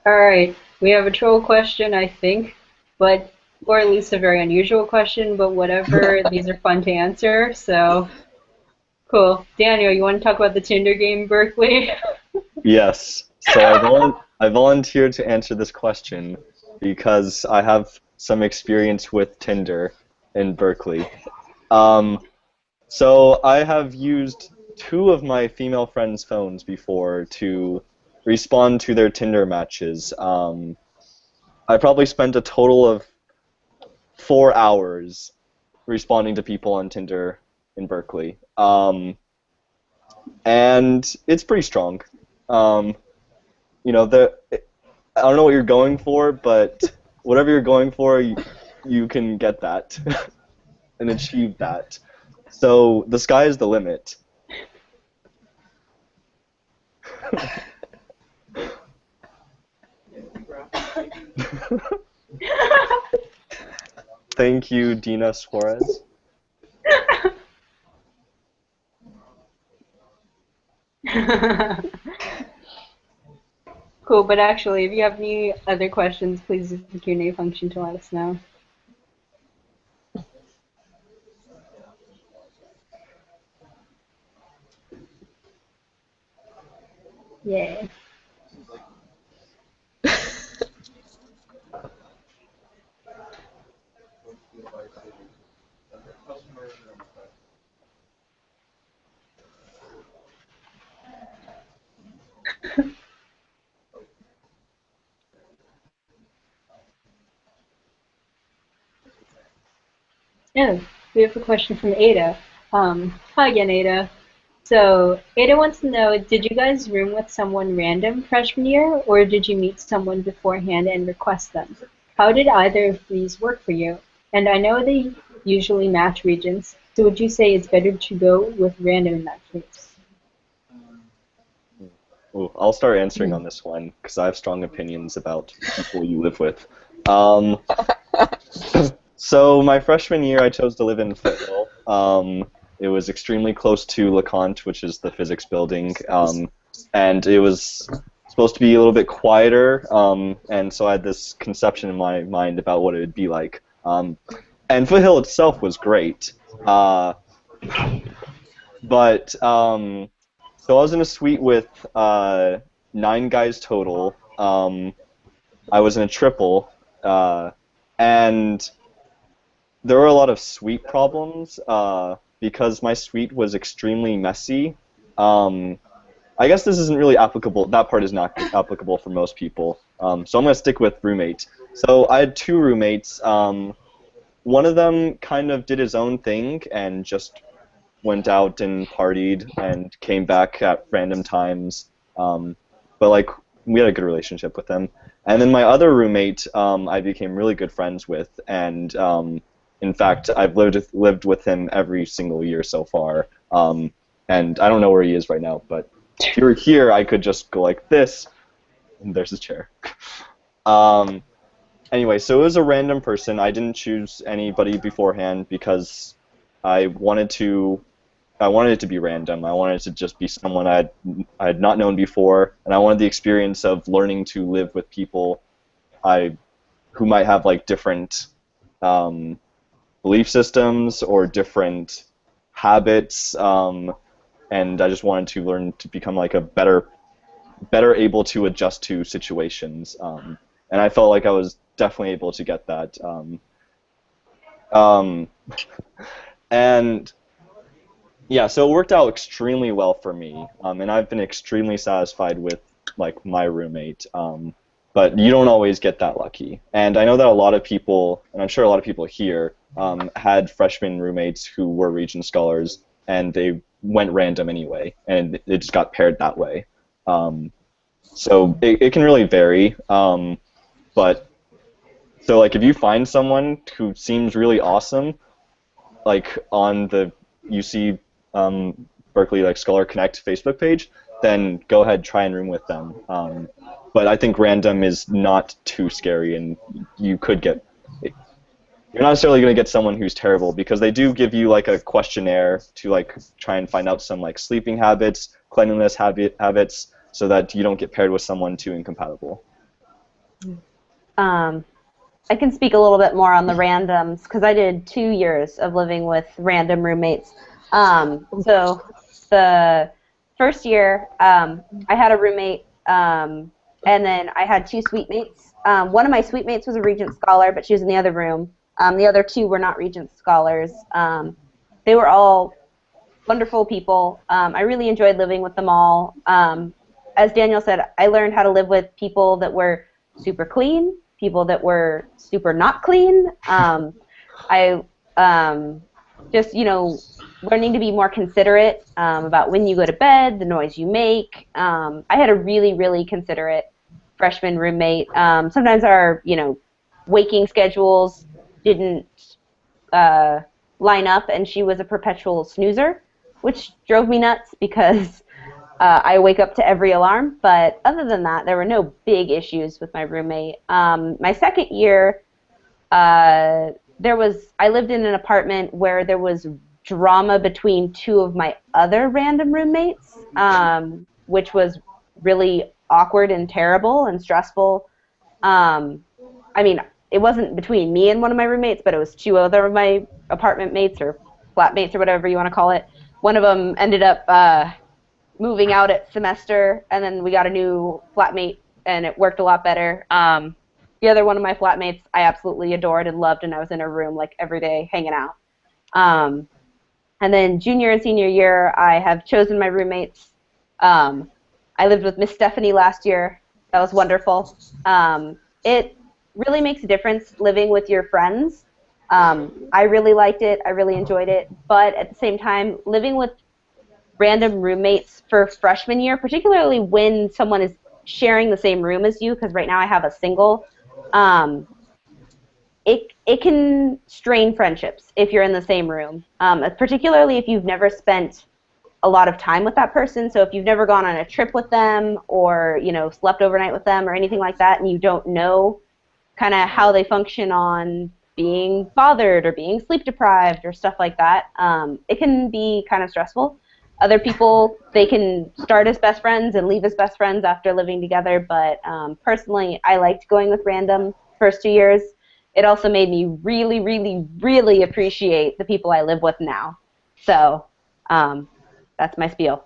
All right, we have a troll question, I think, but or at least a very unusual question, but whatever. These are fun to answer, so cool. Daniel, you want to talk about the Tinder game, Berkeley? Yes. So I volunteered to answer this question because I have some experience with Tinder in Berkeley. So I have used 2 of my female friends' phones before to respond to their Tinder matches. I probably spent a total of 4 hours responding to people on Tinder in Berkeley. And it's pretty strong. You know, I don't know what you're going for, but whatever you're going for, you can get that and achieve that. So the sky is the limit. Thank you, Dina Suarez. Cool, but actually, if you have any other questions, please use the Q&A function to let us know. Yeah. Yeah, we have a question from Ada. Hi again, Ada. So Ada wants to know, did you guys room with someone random freshman year, or did you meet someone beforehand and request them? How did either of these work for you? And I know they usually match Regents, so would you say it's better to go with random in that case? Ooh, I'll start answering on this one because I have strong opinions about people you live with. Um, so my freshman year, I chose to live in Foothill. It was extremely close to LeConte, which is the physics building, and it was supposed to be a little bit quieter, and so I had this conception in my mind about what it would be like. And Foothill itself was great, but so I was in a suite with 9 guys total. I was in a triple, and there were a lot of suite problems because my suite was extremely messy. I guess this isn't really applicable. That part is not applicable for most people. So I'm going to stick with roommate. So I had 2 roommates. One of them kind of did his own thing and just went out and partied and came back at random times. But like we had a good relationship with him. And then my other roommate, I became really good friends with, and in fact, I've lived with him every single year so far. And I don't know where he is right now, but if you were here, I could just go like this, and there's his chair. Anyway, so it was a random person. I didn't choose anybody beforehand because I wanted it to be random. I wanted it to just be someone I had not known before, and I wanted the experience of learning to live with people who might have like different belief systems or different habits, and I just wanted to learn to become like a better able to adjust to situations, and I felt like I was definitely able to get that. And yeah, so it worked out extremely well for me, and I've been extremely satisfied with like my roommate. But you don't always get that lucky, and I know that a lot of people, and I'm sure a lot of people here, had freshman roommates who were Regent scholars, and they went random anyway, and it just got paired that way. So it can really vary, but so like if you find someone who seems really awesome, like on the UC Berkeley like Scholar Connect Facebook page, then go ahead, try and room with them. But I think random is not too scary, and you could get. You're not necessarily going to get someone who's terrible because they do give you like a questionnaire to like try and find out some like sleeping habits, cleanliness habits, so that you don't get paired with someone too incompatible. I can speak a little bit more on the randoms because I did 2 years of living with random roommates. So the first year, I had a roommate, and then I had 2 suite mates. One of my suite mates was a Regent scholar, but she was in the other room. The other 2 were not Regent scholars. They were all wonderful people. I really enjoyed living with them all. As Daniel said, I learned how to live with people that were super clean, people that were super not clean. I just, learning to be more considerate about when you go to bed, the noise you make. I had a really, really considerate freshman roommate. Sometimes our, waking schedules didn't line up, and she was a perpetual snoozer, which drove me nuts because I wake up to every alarm. But other than that, there were no big issues with my roommate. My second year, I lived in an apartment where there was drama between 2 of my other random roommates, which was really awkward and terrible and stressful. It wasn't between me and one of my roommates, but it was 2 other of my apartment mates or flatmates or whatever you want to call it. One of them ended up moving out at semester, and then we got a new flatmate, and it worked a lot better. The other one of my flatmates I absolutely adored and loved, and I was in her room like every day hanging out. And then junior and senior year, I have chosen my roommates. I lived with Miss Stephanie last year. That was wonderful. It really makes a difference living with your friends. I really liked it. I really enjoyed it. But at the same time, living with random roommates for freshman year, particularly when someone is sharing the same room as you, because right now I have a single, it can strain friendships if you're in the same room, particularly if you've never spent a lot of time with that person. So if you've never gone on a trip with them or, you know, slept overnight with them or anything like that, and you don't know kind of how they function on being bothered or being sleep deprived or stuff like that, it can be kind of stressful. Other people, they can start as best friends and leave as best friends after living together, but personally, I liked going with random first 2 years. It also made me really, really, really appreciate the people I live with now. So that's my spiel.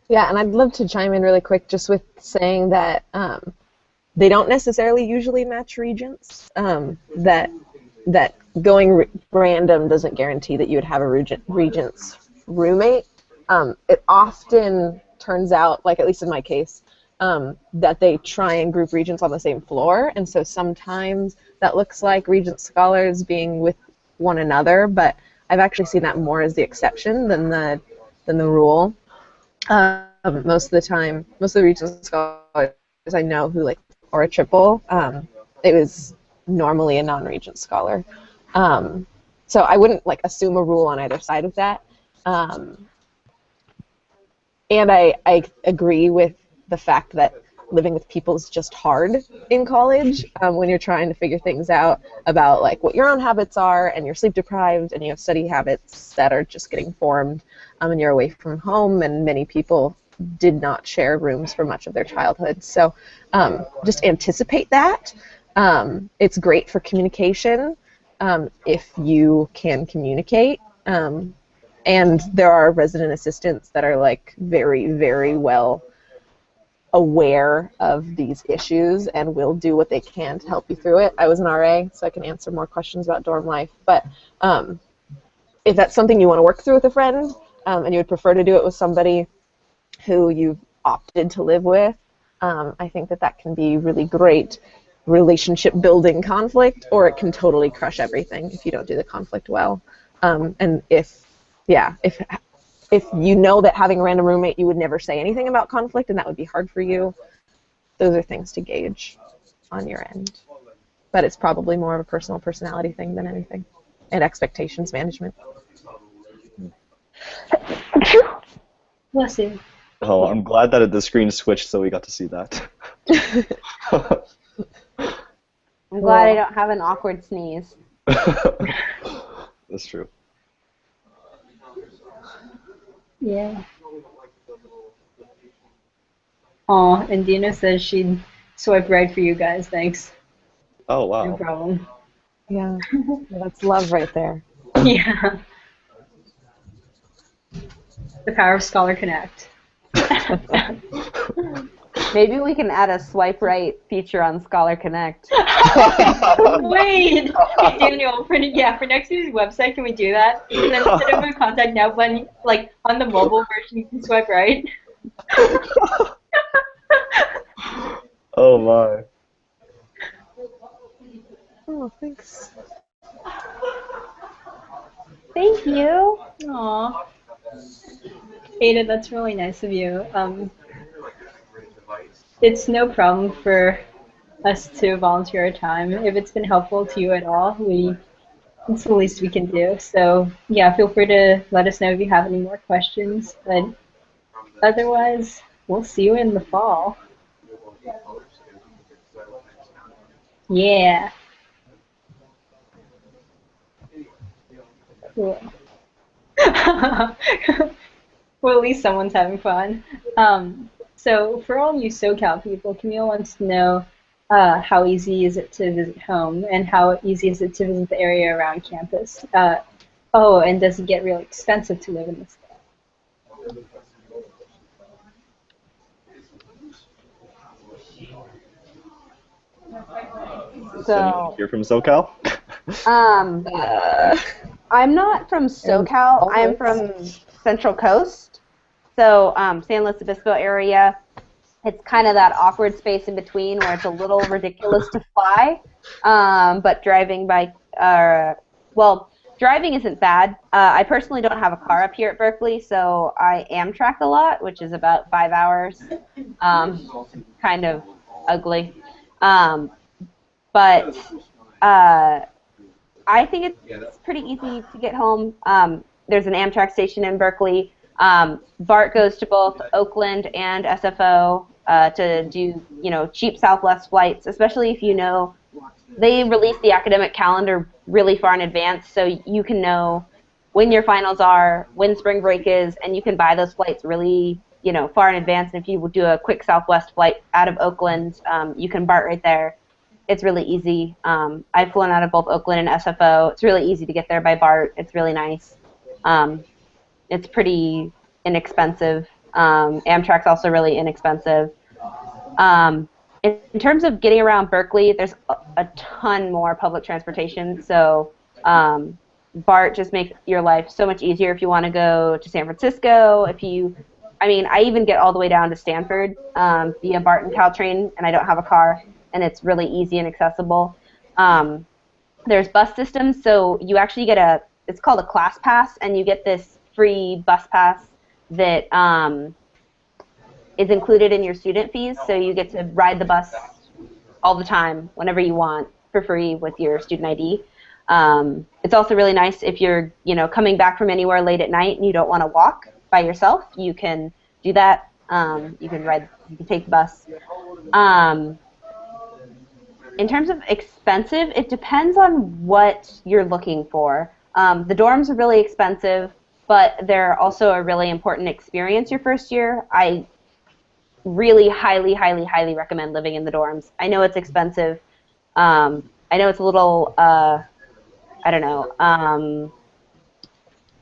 Yeah, and I'd love to chime in really quick just with saying that they don't necessarily usually match regents. That going random doesn't guarantee that you would have a regent's roommate. It often turns out, like at least in my case, that they try and group regents on the same floor, and so sometimes that looks like regent scholars being with one another, but I've actually seen that more as the exception than the rule. Most of the time, most of the regent scholars I know who like or a triple, it was normally a non-regent scholar. So I wouldn't like assume a rule on either side of that. And I agree with the fact that living with people is just hard in college when you're trying to figure things out about like what your own habits are, and you're sleep deprived and you have study habits that are just getting formed, and you're away from home, and many people did not share rooms for much of their childhood. So just anticipate that. It's great for communication if you can communicate. And there are resident assistants that are like very, very well aware of these issues and will do what they can to help you through it. I was an RA, so I can answer more questions about dorm life. But if that's something you want to work through with a friend, and you would prefer to do it with somebody who you've opted to live with, I think that can be really great relationship building conflict, or it can totally crush everything if you don't do the conflict well. And if you know that having a random roommate, you would never say anything about conflict, and that would be hard for you, those are things to gauge on your end. But it's probably more of a personality thing than anything, and expectations management. Bless you. Oh, I'm glad that the screen switched so we got to see that. I'm glad I don't have an awkward sneeze. That's true. Yeah. Aw, and Dina says she'd swipe right for you guys. Thanks. Oh, wow. No problem. Yeah, that's love right there. Yeah. The power of Scholar Connect. Maybe we can add a swipe right feature on Scholar Connect. Wait! Hey, Daniel, for next year's website, can we do that? And then instead of a contact now button, like on the mobile version, you can swipe right. Oh, my. Oh, thanks. Thank you. Aw. Ada, that's really nice of you. It's no problem for us to volunteer our time. If it's been helpful to you at all, it's the least we can do. So yeah, feel free to let us know if you have any more questions. But otherwise, we'll see you in the fall. Yeah. Cool. Well, at least someone's having fun. So for all you SoCal people, Camille wants to know how easy is it to visit home, and how easy is it to visit the area around campus? Oh, and does it get really expensive to live in this state? So You're from SoCal? I'm not from SoCal. I'm from Central Coast. So San Luis Obispo area. It's kind of that awkward space in between where it's a little ridiculous to fly. But driving by, driving isn't bad. I personally don't have a car up here at Berkeley, so I Amtrak a lot, which is about 5 hours. Kind of ugly. But I think it's pretty easy to get home. There's an Amtrak station in Berkeley. BART goes to both Oakland and SFO to do, cheap Southwest flights, especially if they release the academic calendar really far in advance, so you can know when your finals are, when spring break is, and you can buy those flights really, far in advance. And if you do a quick Southwest flight out of Oakland, you can BART right there. It's really easy. I've flown out of both Oakland and SFO. It's really easy to get there by BART. It's really nice. It's pretty inexpensive. Amtrak's also really inexpensive. In terms of getting around Berkeley, there's a ton more public transportation. So BART just makes your life so much easier if you want to go to San Francisco. I even get all the way down to Stanford via BART and Caltrain, and I don't have a car, and it's really easy and accessible. There's bus systems, so you actually get it's called a class pass, and you get this free bus pass that is included in your student fees, so you get to ride the bus all the time, whenever you want, for free with your student ID. It's also really nice if you're, coming back from anywhere late at night and you don't want to walk by yourself. You can do that. You can take the bus. In terms of expensive, it depends on what you're looking for. The dorms are really expensive, but they're also a really important experience your first year. I really highly, highly, highly recommend living in the dorms. I know it's expensive. I know it's a little,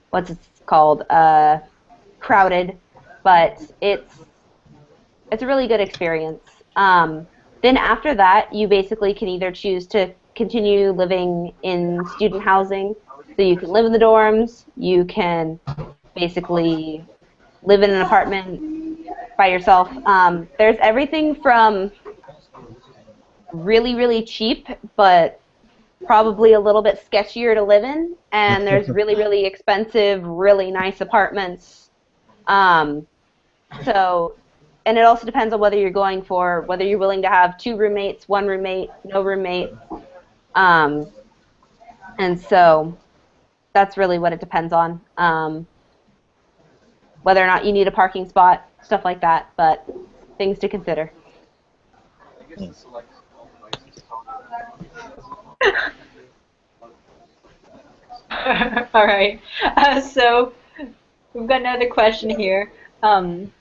what's it called? Crowded, but it's a really good experience. Then after that, you basically can either choose to continue living in student housing. So you can live in the dorms, you can basically live in an apartment by yourself. There's everything from really, really cheap, but probably a little bit sketchier to live in, and there's really, really expensive, really nice apartments. And it also depends on whether you're whether you're willing to have 2 roommates, 1 roommate, no roommate. And so that's really what it depends on. Whether or not you need a parking spot, stuff like that, but things to consider. All right. So we've got another question here. Can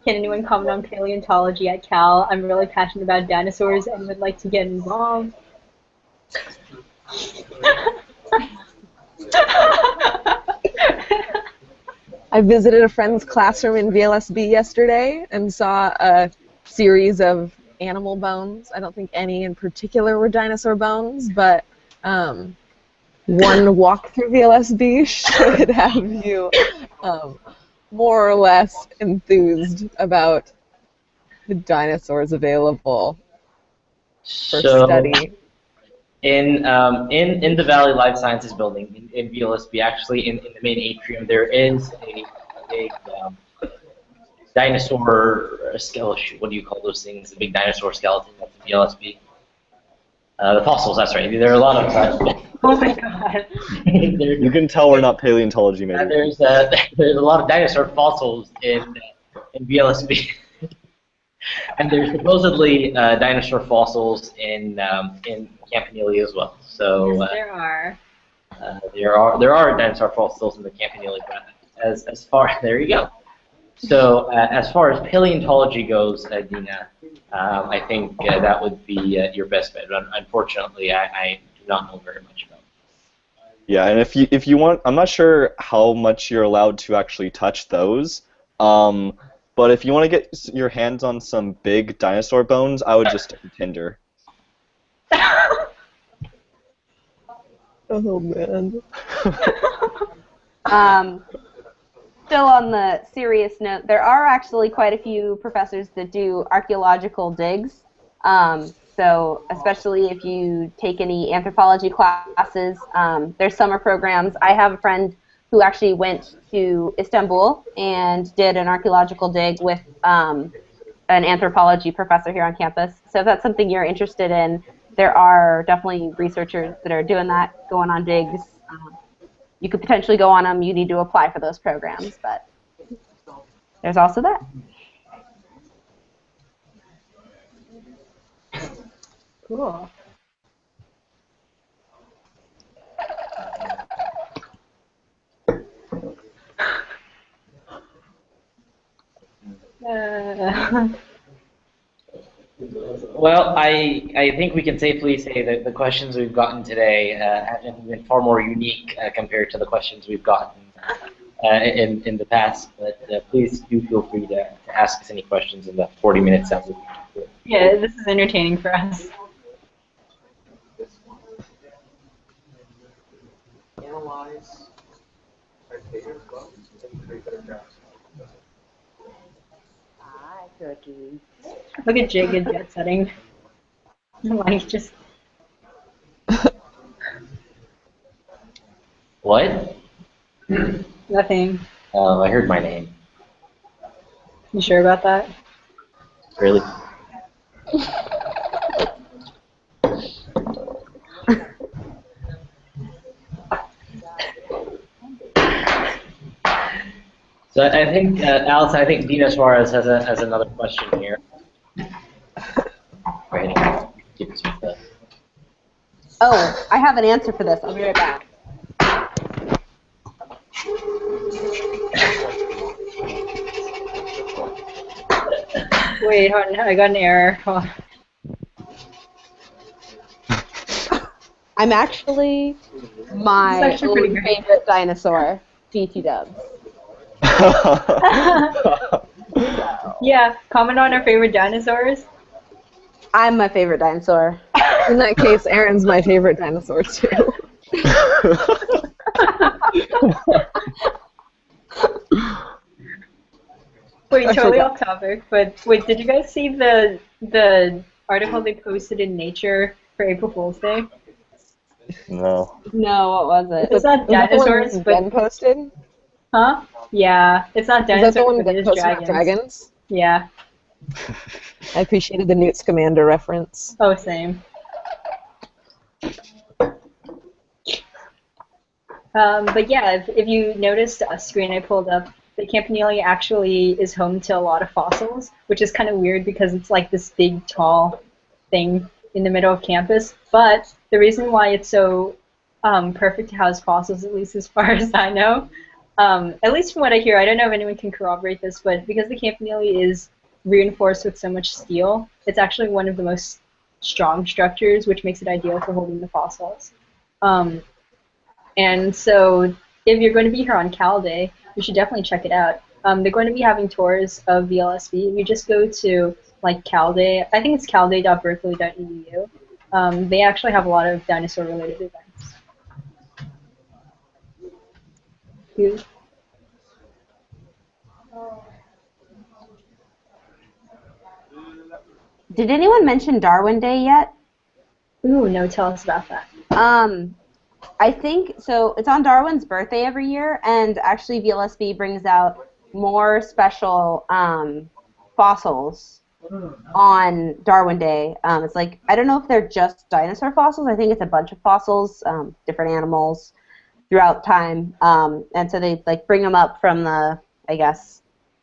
anyone comment on paleontology at Cal? I'm really passionate about dinosaurs and would like to get involved. I visited a friend's classroom in VLSB yesterday and saw a series of animal bones. I don't think any in particular were dinosaur bones, but one walk through VLSB should have you more or less enthused about the dinosaurs available for study. In the Valley Life Sciences building in VLSB, actually in the main atrium, there is a big dinosaur skeleton. What do you call those things? The big dinosaur skeleton that's in VLSB. The fossils, that's right. There are a lot of. Oh my god. You can tell we're not paleontology majors. There's a lot of dinosaur fossils in VLSB. And there's supposedly dinosaur fossils in Campanile as well. So yes, there are. There are dinosaur fossils in the Campanile, but as far there you go. So as far as paleontology goes, Dina, I think that would be your best bet. But unfortunately, I do not know very much about it. Yeah, and if you want, I'm not sure how much you're allowed to actually touch those. But if you want to get your hands on some big dinosaur bones, I would just stick to Tinder. Oh man. Still on the serious note, there are actually quite a few professors that do archaeological digs. So So especially if you take any anthropology classes, there's summer programs. I have a friend who actually went to Istanbul and did an archaeological dig with an anthropology professor here on campus. So if that's something you're interested in, there are definitely researchers that are doing that, going on digs. You could potentially go on them. You need to apply for those programs, but there's also that. Cool. Well, I think we can safely say that the questions we've gotten today have been far more unique compared to the questions we've gotten in the past. But please do feel free to ask us any questions in the 40 minutes that we have. Yeah, this is entertaining for us. Analyze citations well. Hi, Cookie. Look at Jacob jet setting. Like just. What? Nothing. I heard my name. You sure about that? Really? So I think, Alice, I think Dina Suarez has another question here. Right. Oh, I have an answer for this. I'll be right back. Wait, hold on. I got an error. Oh. I'm actually my It's actually pretty own great. favorite dinosaur, GT Dubs. Yeah, comment on our favorite dinosaurs. I'm my favorite dinosaur. In that case, Aaron's my favorite dinosaur too. Wait, I totally forgot. off topic, but wait, did you guys see the article they posted in Nature for April Fool's Day? No. No, what was it? It's not Was that the one dinosaurs, but Ben posted? huh? Yeah, it's not Is that dinosaurs, the one but Ben it is posted about dragons. dragons? Yeah. I appreciated the Newt Scamander reference. Oh, same. But yeah, if you noticed a screen I pulled up, the Campanile actually is home to a lot of fossils, which is kind of weird because it's like this big, tall thing in the middle of campus. But the reason why it's so perfect to house fossils, at least as far as I know, at least from what I hear, I don't know if anyone can corroborate this, but because the Campanile is reinforced with so much steel, it's actually one of the most strong structures, which makes it ideal for holding the fossils. And so if you're going to be here on Cal Day, you should definitely check it out. They're going to be having tours of VLSB. If you just go to like Cal Day, I think it's calday.berkeley.edu. They actually have a lot of dinosaur-related events. Good. Did anyone mention Darwin Day yet? Ooh, no, tell us about that. I think so. It's on Darwin's birthday every year, and actually VLSB brings out more special fossils on Darwin Day. It's like, I don't know if they're just dinosaur fossils. I think it's a bunch of fossils, different animals throughout time, and so they like bring them up from the, I guess,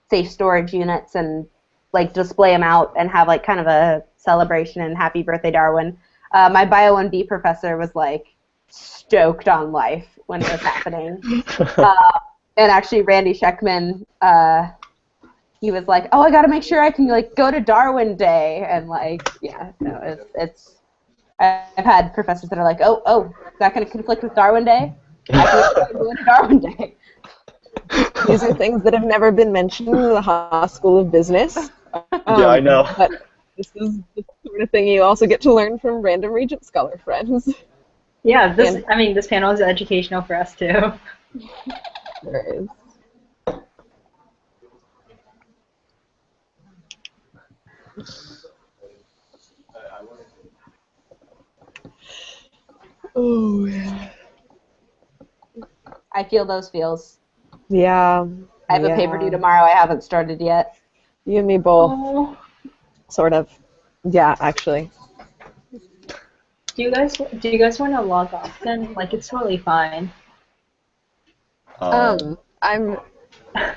safe storage units and like display them out and have like kind of a celebration and happy birthday Darwin. My Bio 1B professor was like stoked on life when it was happening. And actually Randy Sheckman, he was like, oh, I got to make sure I can like go to Darwin Day. And like, yeah, no, it's I've had professors that are like, oh, is that going to conflict with Darwin Day? I can go to Darwin Day. These are things that have never been mentioned in the Haas School of Business. Yeah, I know. But this is the sort of thing you also get to learn from random Regent Scholar friends. Yeah, this panel is educational for us too. There is. Oh, yeah. I feel those feels. Yeah. I have a paper due tomorrow. I haven't started yet. You and me both. Oh. Sort of. Yeah, actually. Do you guys want to log off then? Like, it's totally fine. I'm. I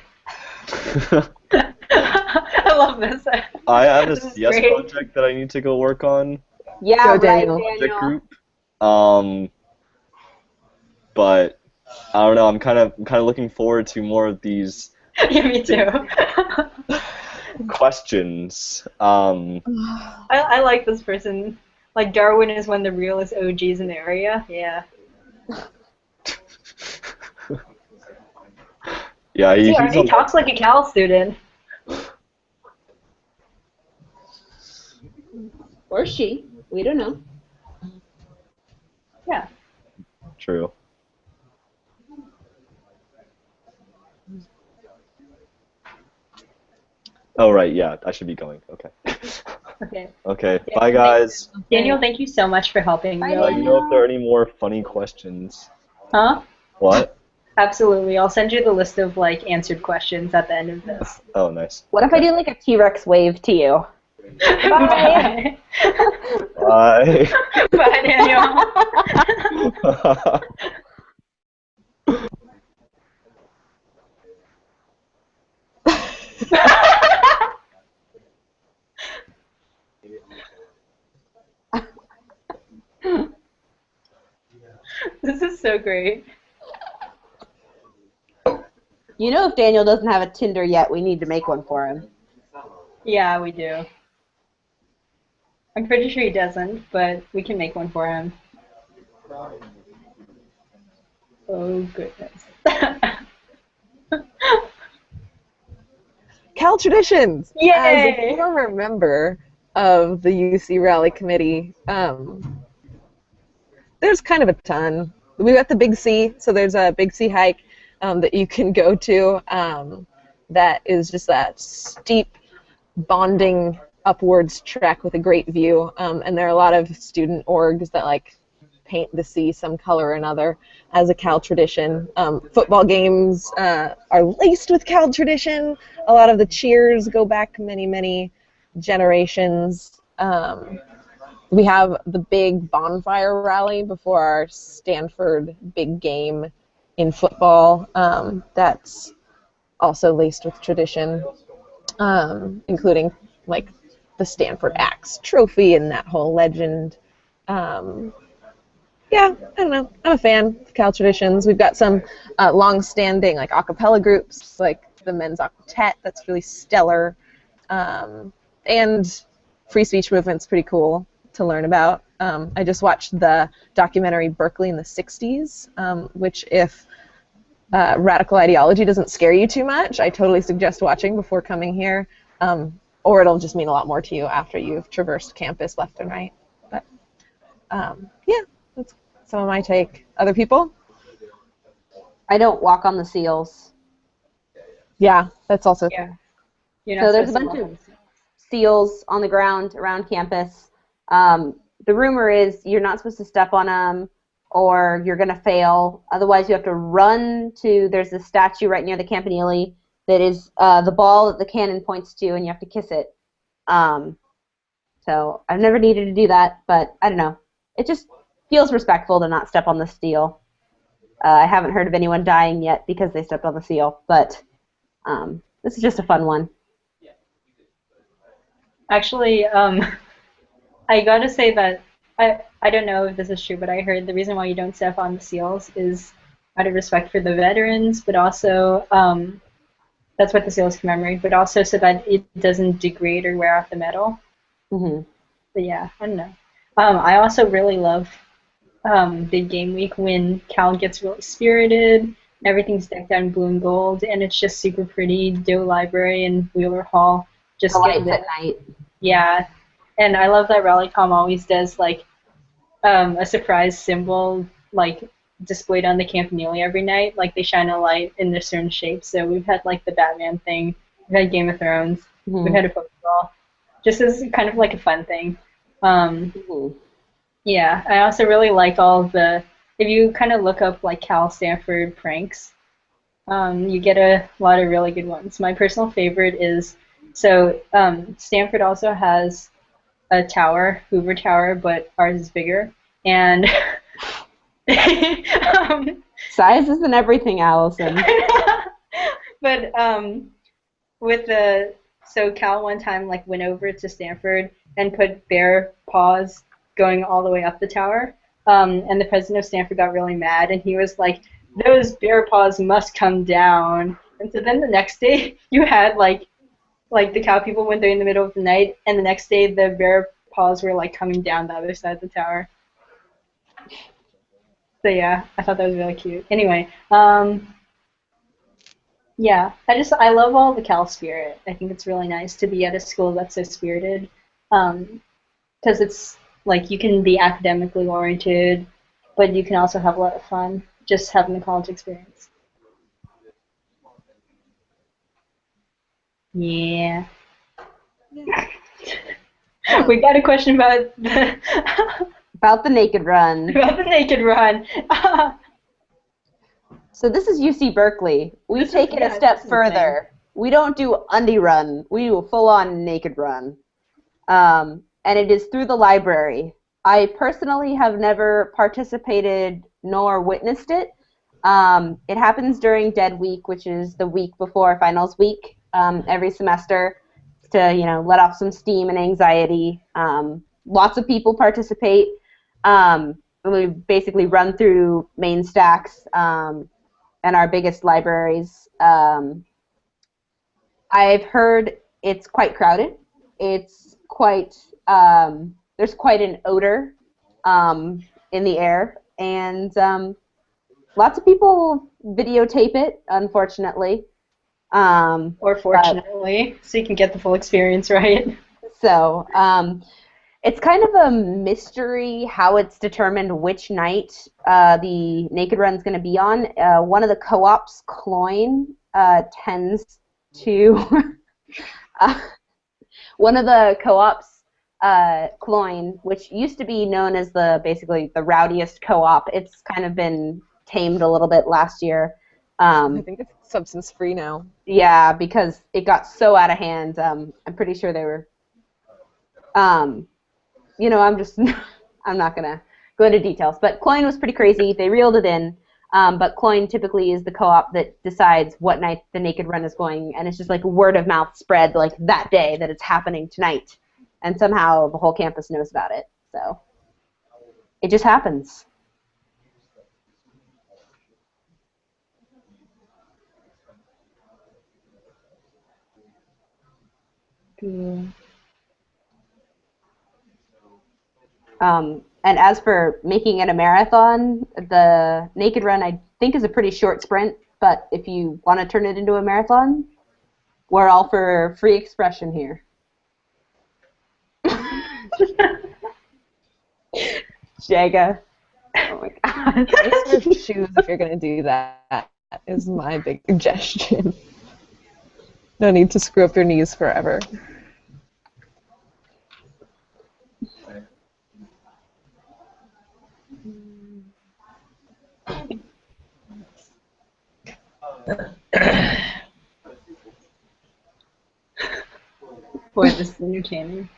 love this. I have a This is CS great. project that I need to go work on. Yeah, Go, right, Daniel. Project Daniel. group. But I don't know. I'm kind of looking forward to more of these Yeah, me too. questions. I like this person. Like, Darwin is one of the realest OGs in the area. Yeah. Yeah, He he's already talks like a Cal student. Or she. We don't know. Yeah. True. Oh right, yeah, I should be going. Okay. Okay. Okay. Yeah, Bye guys. Daniel, thank you so much for helping. Bye, Really. Let me know if there are any more funny questions. Huh? What? Absolutely. I'll send you the list of like answered questions at the end of this. Oh, nice. What if I do like a T-Rex wave to you? Bye. Bye. Bye, Daniel. This is so great. You know, if Daniel doesn't have a Tinder yet, we need to make one for him. Yeah, we do. I'm pretty sure he doesn't, but we can make one for him. Oh, goodness. Cal traditions. Yay! As a former member of the UC Rally Committee, there's kind of a ton. We got the Big C, so there's a Big C hike that you can go to that is just that steep, bonding upwards trek with a great view, and there are a lot of student orgs that like paint the sea some color or another as a Cal tradition. Football games are laced with Cal tradition. A lot of the cheers go back many, many generations. We have the big bonfire rally before our Stanford big game in football. That's also laced with tradition, including like the Stanford Axe Trophy and that whole legend. Yeah, I don't know. I'm a fan of Cal traditions. We've got some long-standing like a cappella groups, like the Men's Octet. That's really stellar, and free speech movement's pretty cool to learn about. I just watched the documentary Berkeley in the 60s, which if radical ideology doesn't scare you too much, I totally suggest watching before coming here, or it'll just mean a lot more to you after you've traversed campus left and right. But yeah, that's some of my take. Other people? I don't walk on the seals. Yeah, that's also Yeah. So there's a bunch of seals on the ground around campus. The rumor is you're not supposed to step on them or you're going to fail. Otherwise, you have to run to, there's a statue right near the campanile that is the ball that the cannon points to, and you have to kiss it. So I've never needed to do that, but I don't know. It just feels respectful to not step on the seal. I haven't heard of anyone dying yet because they stepped on the seal, but this is just a fun one. Actually, I gotta say that I don't know if this is true, but I heard the reason why you don't step on the seals is out of respect for the veterans, but also that's what the seals commemorate, but also so that it doesn't degrade or wear off the metal. Mm-hmm. But yeah, I don't know. I also really love Big Game Week when Cal gets really spirited, everything's decked out in blue and gold, and it's just super pretty. Doe Library and Wheeler Hall just The get lights lit. at night. Yeah, and I love that Rallycom always does like a surprise symbol like displayed on the campanile every night. Like they shine a light in a certain shape. So we've had like the Batman thing, we've had Game of Thrones, we've had a Pokeball, just as kind of like a fun thing. Mm-hmm. Yeah, I also really like all of the, if you kind of look up like Cal Stanford pranks, you get a lot of really good ones. My personal favorite is, so Stanford also has a tower, Hoover Tower, but ours is bigger. And Size isn't everything, Allison. but with the, so Cal one time like went over to Stanford and put bear paws going all the way up the tower. And the president of Stanford got really mad, and he was like, "Those bear paws must come down." And so then the next day, you had like the Cal people went there in the middle of the night, and the next day the bear paws were like coming down the other side of the tower. So yeah, I thought that was really cute. Anyway, yeah, I love all the Cal spirit. I think it's really nice to be at a school that's so spirited, because it's like you can be academically oriented, but you can also have a lot of fun just having the college experience. Yeah. We got a question about the About the naked run. about the naked run. So this is UC Berkeley. We take it a this step is further. We don't do undie run. We do a full-on naked run. And it is through the library. I personally have never participated nor witnessed it. It happens during Dead Week, which is the week before finals week, every semester, to let off some steam and anxiety. Lots of people participate. We basically run through main stacks and our biggest libraries. I've heard it's quite crowded. It's quite there's quite an odor in the air, and lots of people videotape it, unfortunately. Or fortunately, so you can get the full experience, right? So it's kind of a mystery how it's determined which night the Naked Run is going to be on. One of the co-ops, Cloyne, tends to one of the co-ops, Cloyne, which used to be known as basically the rowdiest co-op. It's kind of been tamed a little bit last year. I think it's substance free now. Yeah, because it got so out of hand. I'm pretty sure they were. I'm not gonna go into details, but Cloyne was pretty crazy. They reeled it in. But Cloyne typically is the co-op that decides what night the Naked Run is going, and it's just like word of mouth spread like that day that it's happening tonight, and somehow the whole campus knows about it. So it just happens. And as for making it a marathon, the Naked Run I think is a pretty short sprint, but if you want to turn it into a marathon, we're all for free expression here. Jaga. Oh my god. Nice pair of shoes if you're going to do that is my big suggestion. No need to screw up your knees forever. Boy, this is entertaining.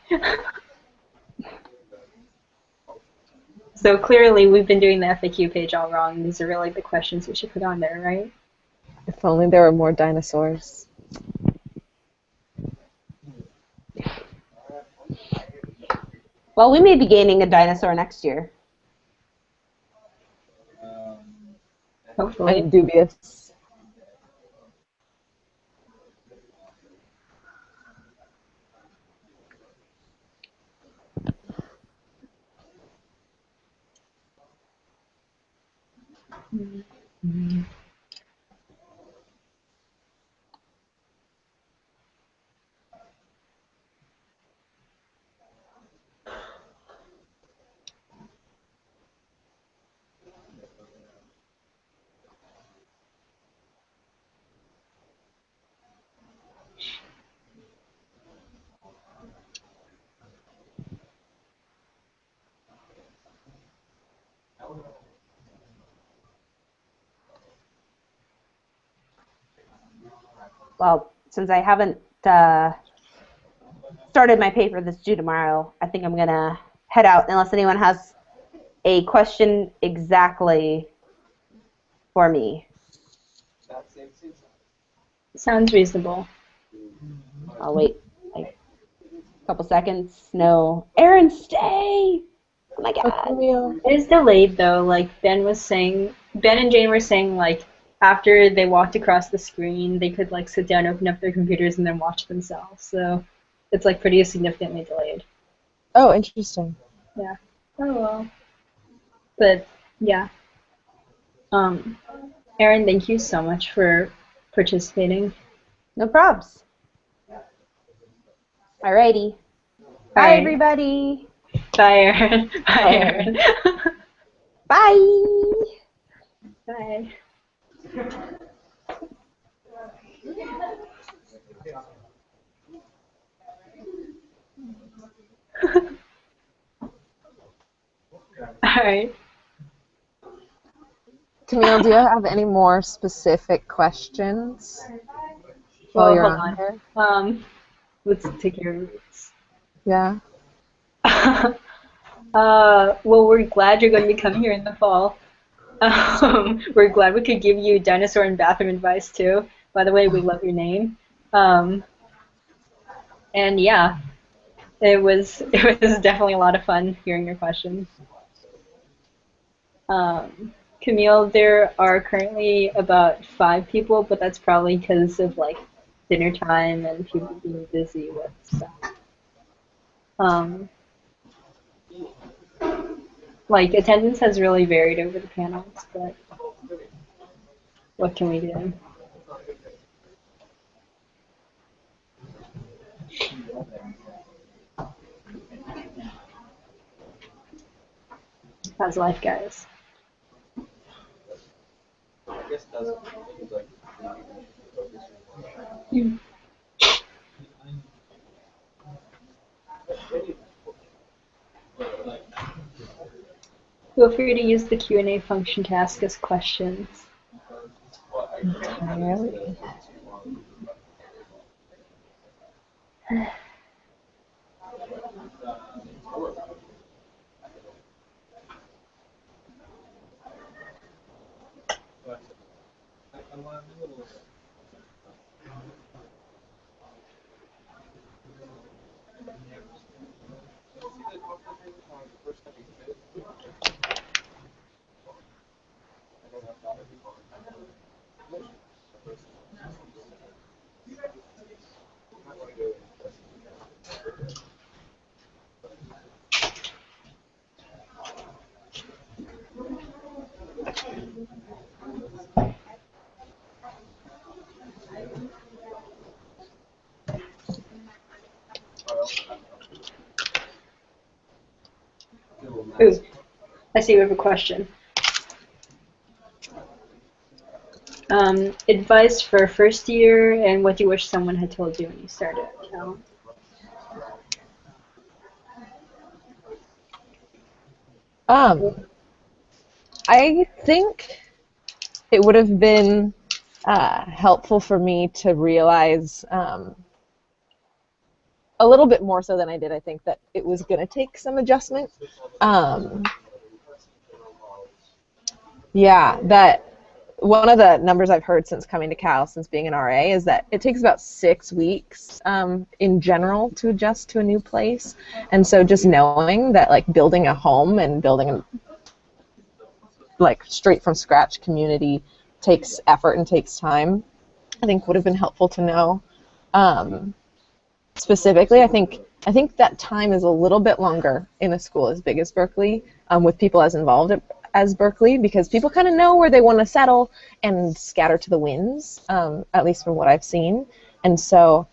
So clearly we've been doing the FAQ page all wrong. These are really the questions we should put on there, right? If only there were more dinosaurs. Well, we may be gaining a dinosaur next year. Hopefully. I'm dubious. well, since I haven't started my paper that's due tomorrow, I think I'm going to head out unless anyone has a question exactly for me. Sounds reasonable. I'll wait like a couple seconds. No. Aaron, stay! Oh my god. It is delayed though. Like Ben and Jane were saying, like after they walked across the screen, they could like sit down, open up their computers, and then watch themselves. So it's like pretty significantly delayed. Oh, interesting. Yeah. Oh well. But yeah. Aaron, thank you so much for participating. No probs. Alrighty. Bye, Alright. everybody. Bye, Aaron. Bye, Aaron. Bye. Bye. Alright. Camille, do you have any more specific questions while you're on here? Let's take care of this. Yeah. Well, we're glad you're going to be coming here in the fall. We're glad we could give you dinosaur and bathroom advice too. By the way, we love your name. And yeah, it was definitely a lot of fun hearing your questions. Camille, there are currently about 5 people, but that's probably because of like dinner time and people being busy with stuff. Like attendance has really varied over the panels, but what can we do? How's life, guys? Feel free to use the Q&A function to ask us questions. Entirely. Ooh, I see we have a question. Advice for first year and what do you wish someone had told you when you started at Cal? I think it would have been helpful for me to realize a little bit more so than I did. I think that it was going to take some adjustment. Yeah, that one of the numbers I've heard since coming to Cal, since being an RA, is that it takes about 6 weeks in general to adjust to a new place. And so just knowing that like building a home and building a like straight from scratch community takes effort and takes time, I think would have been helpful to know. Specifically, I think that time is a little bit longer in a school as big as Berkeley, with people as involved as Berkeley, because people kind of know where they want to settle and scatter to the winds, at least from what I've seen. And so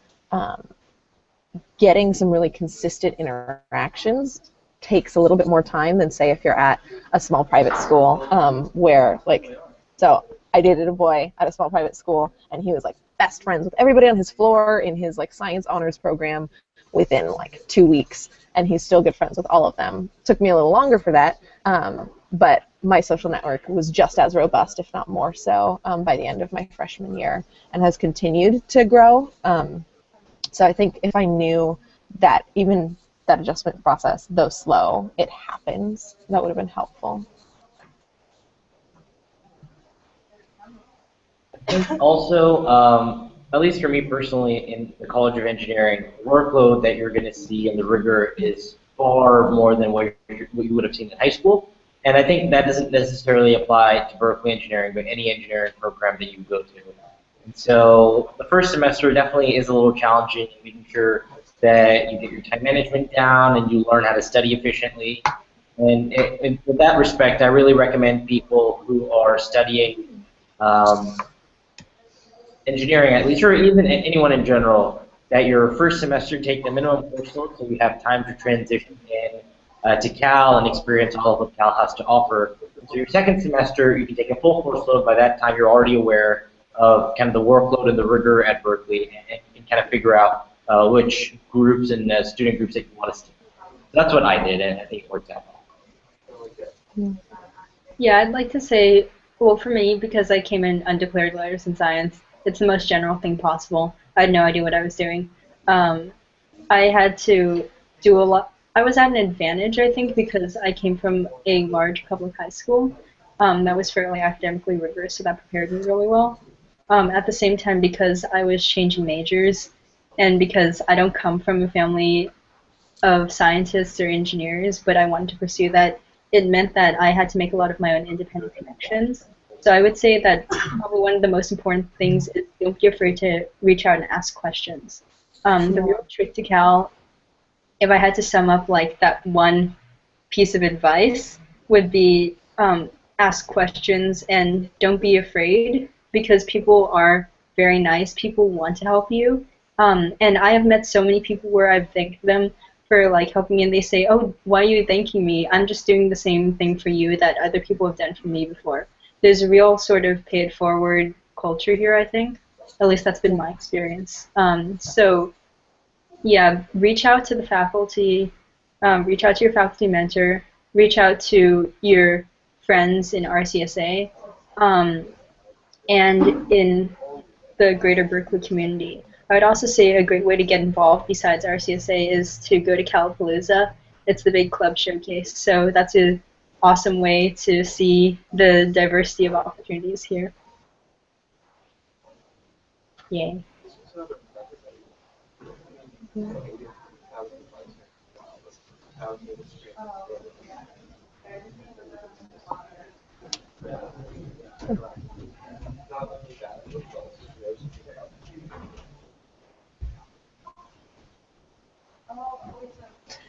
getting some really consistent interactions takes a little bit more time than, say, if you're at a small private school where, like, so I dated a boy at a small private school, and he was, like, best friends with everybody on his floor in his, like, science honors program within, like, 2 weeks, and he's still good friends with all of them. Took me a little longer for that, but my social network was just as robust, if not more so, by the end of my freshman year, and has continued to grow. So I think if I knew that even that adjustment process, though slow, it happens, that would have been helpful. Also, at least for me personally, in the College of Engineering, the workload that you're going to see and the rigor is far more than what you would have seen in high school. And I think that doesn't necessarily apply to Berkeley Engineering, but any engineering program that you go to. And so the first semester definitely is a little challenging, making sure that you get your time management down and you learn how to study efficiently. And in that respect, I really recommend people who are studying engineering, at least, or even anyone in general, that your first semester take the minimum course load so you have time to transition in to Cal and experience all of what Cal has to offer. So your second semester, you can take a full course load. By that time, you're already aware of kind of the workload and the rigor at Berkeley, and you can kind of figure out which groups and student groups that you want to stick with. So that's what I did, and I think it worked out well. Yeah, I'd like to say, well, for me, because I came in undeclared letters in science, it's the most general thing possible. I had no idea what I was doing. I had to do a lot. I was at an advantage, I think, because I came from a large public high school that was fairly academically rigorous, so that prepared me really well. At the same time, because I was changing majors, and because I don't come from a family of scientists or engineers, but I wanted to pursue that, it meant that I had to make a lot of my own independent connections. So I would say that probably one of the most important things is don't be afraid to reach out and ask questions. The real trick to Cal, if I had to sum up like that one piece of advice, would be ask questions and don't be afraid, because people are very nice. People want to help you. And I have met so many people where I've thanked them for like helping me, and they say, "Oh, why are you thanking me? I'm just doing the same thing for you that other people have done for me before." There's a real sort of paid-forward culture here, I think. At least that's been my experience. So, yeah, reach out to the faculty, reach out to your faculty mentor, reach out to your friends in RCSA, and in the greater Berkeley community. I would also say a great way to get involved besides RCSA is to go to Calapalooza. It's the big club showcase, so that's an awesome way to see the diversity of opportunities here. Yay.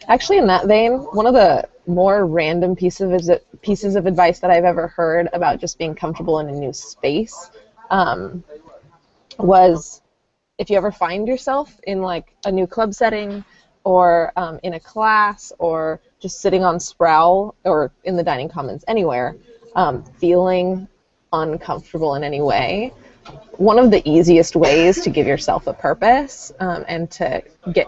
Actually, in that vein, one of the more random pieces of advice that I've ever heard about just being comfortable in a new space was, if you ever find yourself in like a new club setting or in a class or just sitting on Sproul or in the dining commons anywhere, feeling uncomfortable in any way, one of the easiest ways to give yourself a purpose and to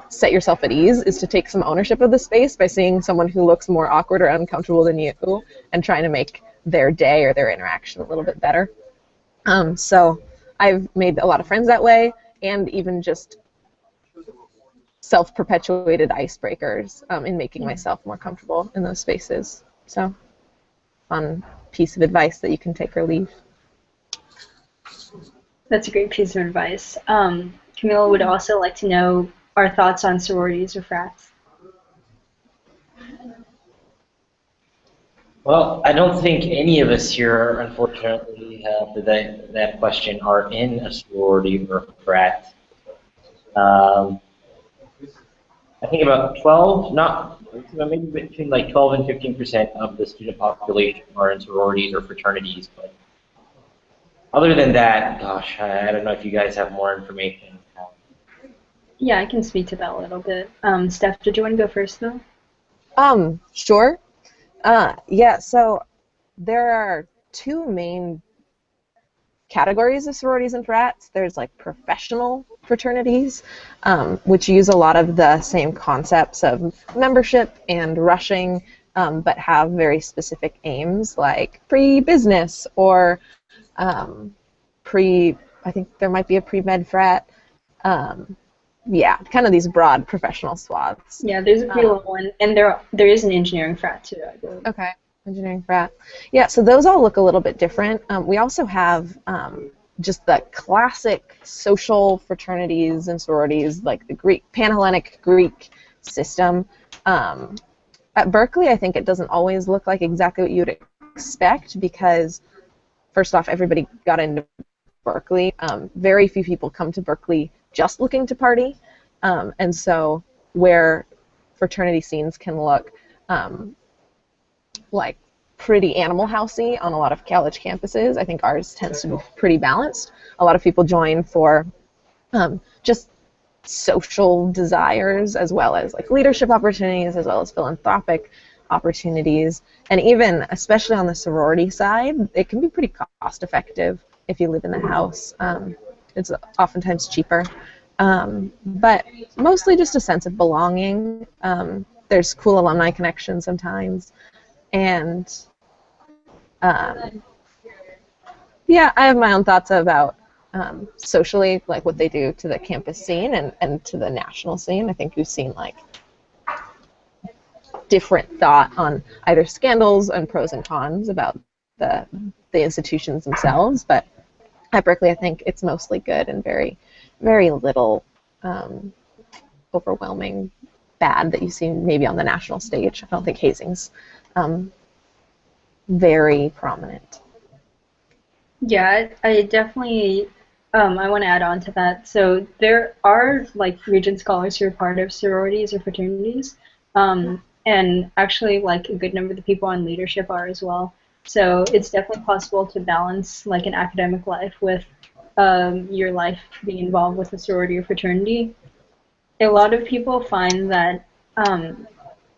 set yourself at ease is to take some ownership of the space by seeing someone who looks more awkward or uncomfortable than you and trying to make their day or their interaction a little bit better. So I've made a lot of friends that way, and even just self-perpetuated icebreakers in making myself more comfortable in those spaces. So, fun piece of advice that you can take or leave. That's a great piece of advice. Camila would also like to know our thoughts on sororities or frats. Well, I don't think any of us here, unfortunately, for that question, are in a sorority or a frat. I think about 12, maybe between like 12 and 15% of the student population are in sororities or fraternities. But other than that, gosh, I don't know if you guys have more information. Yeah, I can speak to that a little bit. Steph, did you want to go first, though? Sure. Yeah, so there are two main categories of sororities and frats. There's like professional fraternities, which use a lot of the same concepts of membership and rushing but have very specific aims like pre-business or I think there might be a pre-med frat. Yeah, kind of these broad professional swaths. Yeah, there's a pre-law one, and there is an engineering frat too, I believe. Okay, engineering frat. Yeah, so those all look a little bit different. We also have just the classic social fraternities and sororities, like the Panhellenic Greek system. At Berkeley, I think it doesn't always look like exactly what you would expect because, first off, everybody got into Berkeley. Very few people come to Berkeley just looking to party, and so where fraternity scenes can look like pretty Animal Housey on a lot of college campuses, I think ours tends to be pretty balanced. A lot of people join for just social desires as well as like leadership opportunities as well as philanthropic opportunities, and even especially on the sorority side, it can be pretty cost effective if you live in the house. It's oftentimes cheaper, but mostly just a sense of belonging. There's cool alumni connections sometimes, and yeah, I have my own thoughts about socially, like what they do to the campus scene and to the national scene. I think we've seen like different thought on either scandals and pros and cons about the institutions themselves, but at Berkeley I think it's mostly good and very, very little overwhelming bad that you see maybe on the national stage. I don't think hazing's very prominent. Yeah, I definitely, I want to add on to that. So there are like Regent scholars who are part of sororities or fraternities, and actually like a good number of the people on leadership are as well. So it's definitely possible to balance like an academic life with your life being involved with a sorority or fraternity. A lot of people find that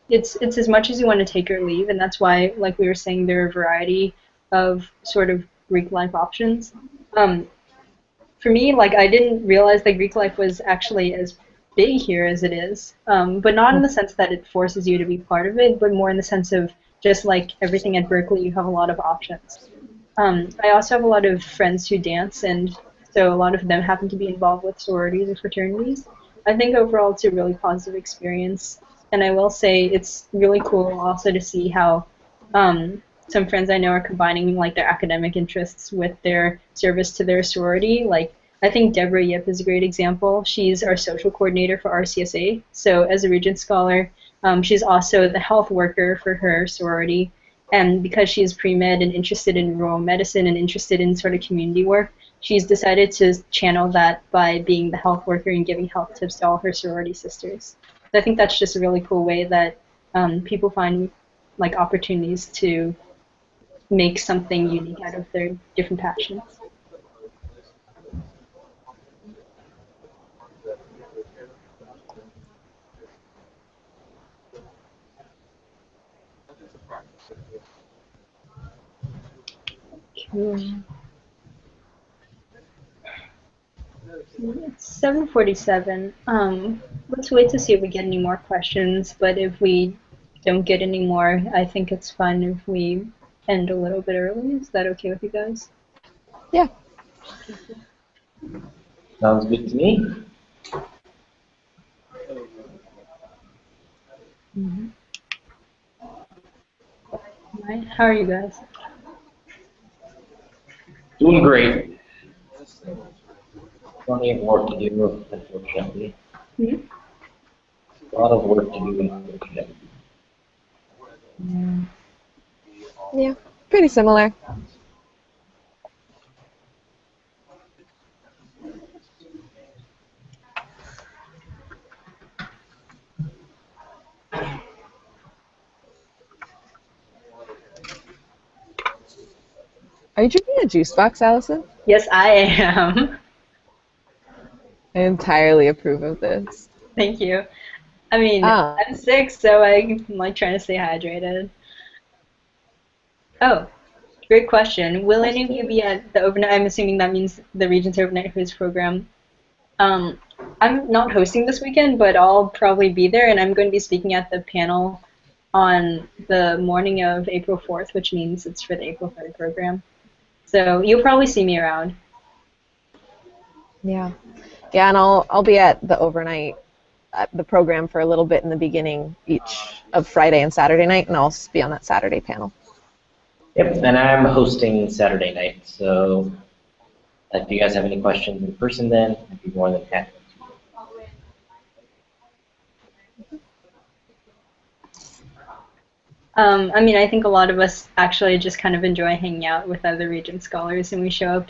it's as much as you want to take or leave, and that's why, like we were saying, there are a variety of sort of Greek life options. For me, like I didn't realize that Greek life was actually as big here as it is, but not in the sense that it forces you to be part of it, but more in the sense of just like everything at Berkeley, you have a lot of options. I also have a lot of friends who dance, and so a lot of them happen to be involved with sororities or fraternities. I think overall it's a really positive experience, and I will say it's really cool also to see how some friends I know are combining like their academic interests with their service to their sorority. Like I think Deborah Yip is a great example. She's our social coordinator for RCSA. So as a Regents scholar, she's also the health worker for her sorority. And because she's pre-med and interested in rural medicine and interested in sort of community work, she's decided to channel that by being the health worker and giving health tips to all her sorority sisters. So I think that's just a really cool way that people find like opportunities to make something unique out of their different passions. Cool. It's 7:47. Let's wait to see if we get any more questions, but if we don't get any more, I think it's fine if we end a little bit early. Is that okay with you guys? Yeah. Sounds good to me. Mm-hmm. Right. How are you guys? Doing great. Plenty of work to do, unfortunately. Mm-hmm. A lot of work to do, unfortunately. Yeah, pretty similar. Are you drinking a juice box, Allison? Yes, I am. I entirely approve of this. Thank you. I mean, I'm sick, so I'm like trying to stay hydrated. Oh, great question. Will any of you be at the overnight? I'm assuming that means the Regents Overnight Quiz program. I'm not hosting this weekend, but I'll probably be there, and I'm going to be speaking at the panel on the morning of April 4th, which means it's for the April 3rd program. So you'll probably see me around. Yeah, yeah, and I'll be at the overnight at the program for a little bit in the beginning each of Friday and Saturday night, and I'll be on that Saturday panel. Yep, and I'm hosting Saturday night, so if you guys have any questions in person then, I'd be more than happy. I mean, I think a lot of us actually just kind of enjoy hanging out with other Regent scholars, and we show up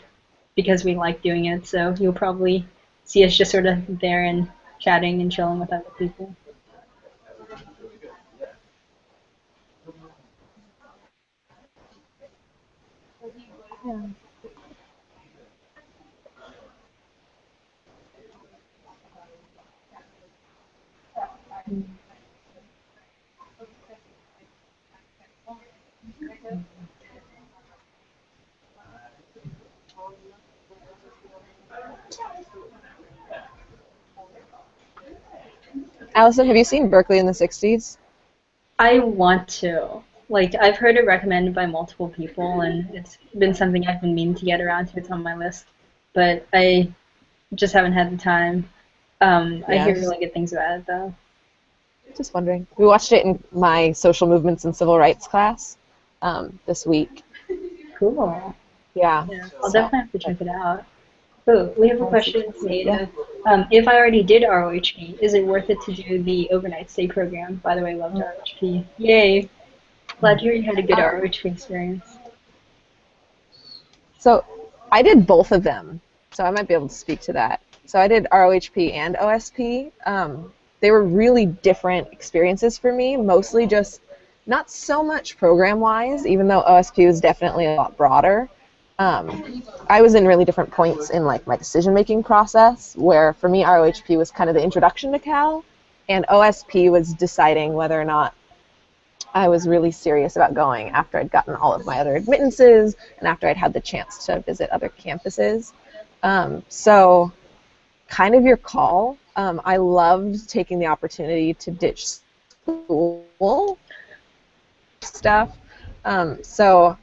because we like doing it, so you'll probably see us just sort of there and chatting and chilling with other people. Yeah. Allison, have you seen Berkeley in the 60s? I want to. Like, I've heard it recommended by multiple people, and it's been something I've been meaning to get around to. It's on my list, but I just haven't had the time. I hear really good things about it, though. Just wondering. We watched it in my social movements and civil rights class this week. Cool. Yeah. I'll definitely have to check it out. Oh, we have a question made of, if I already did ROHP, is it worth it to do the overnight stay program? By the way, loved ROHP. Yay. Glad you had a good ROHP experience. So I did both of them, so I might be able to speak to that. So I did ROHP and OSP. They were really different experiences for me, mostly just not so much program-wise, even though OSP was definitely a lot broader. I was in really different points in like my decision-making process, where for me ROHP was kind of the introduction to Cal, and OSP was deciding whether or not I was really serious about going after I'd gotten all of my other admittances and after I'd had the chance to visit other campuses. So kind of your call. I loved taking the opportunity to ditch school stuff. So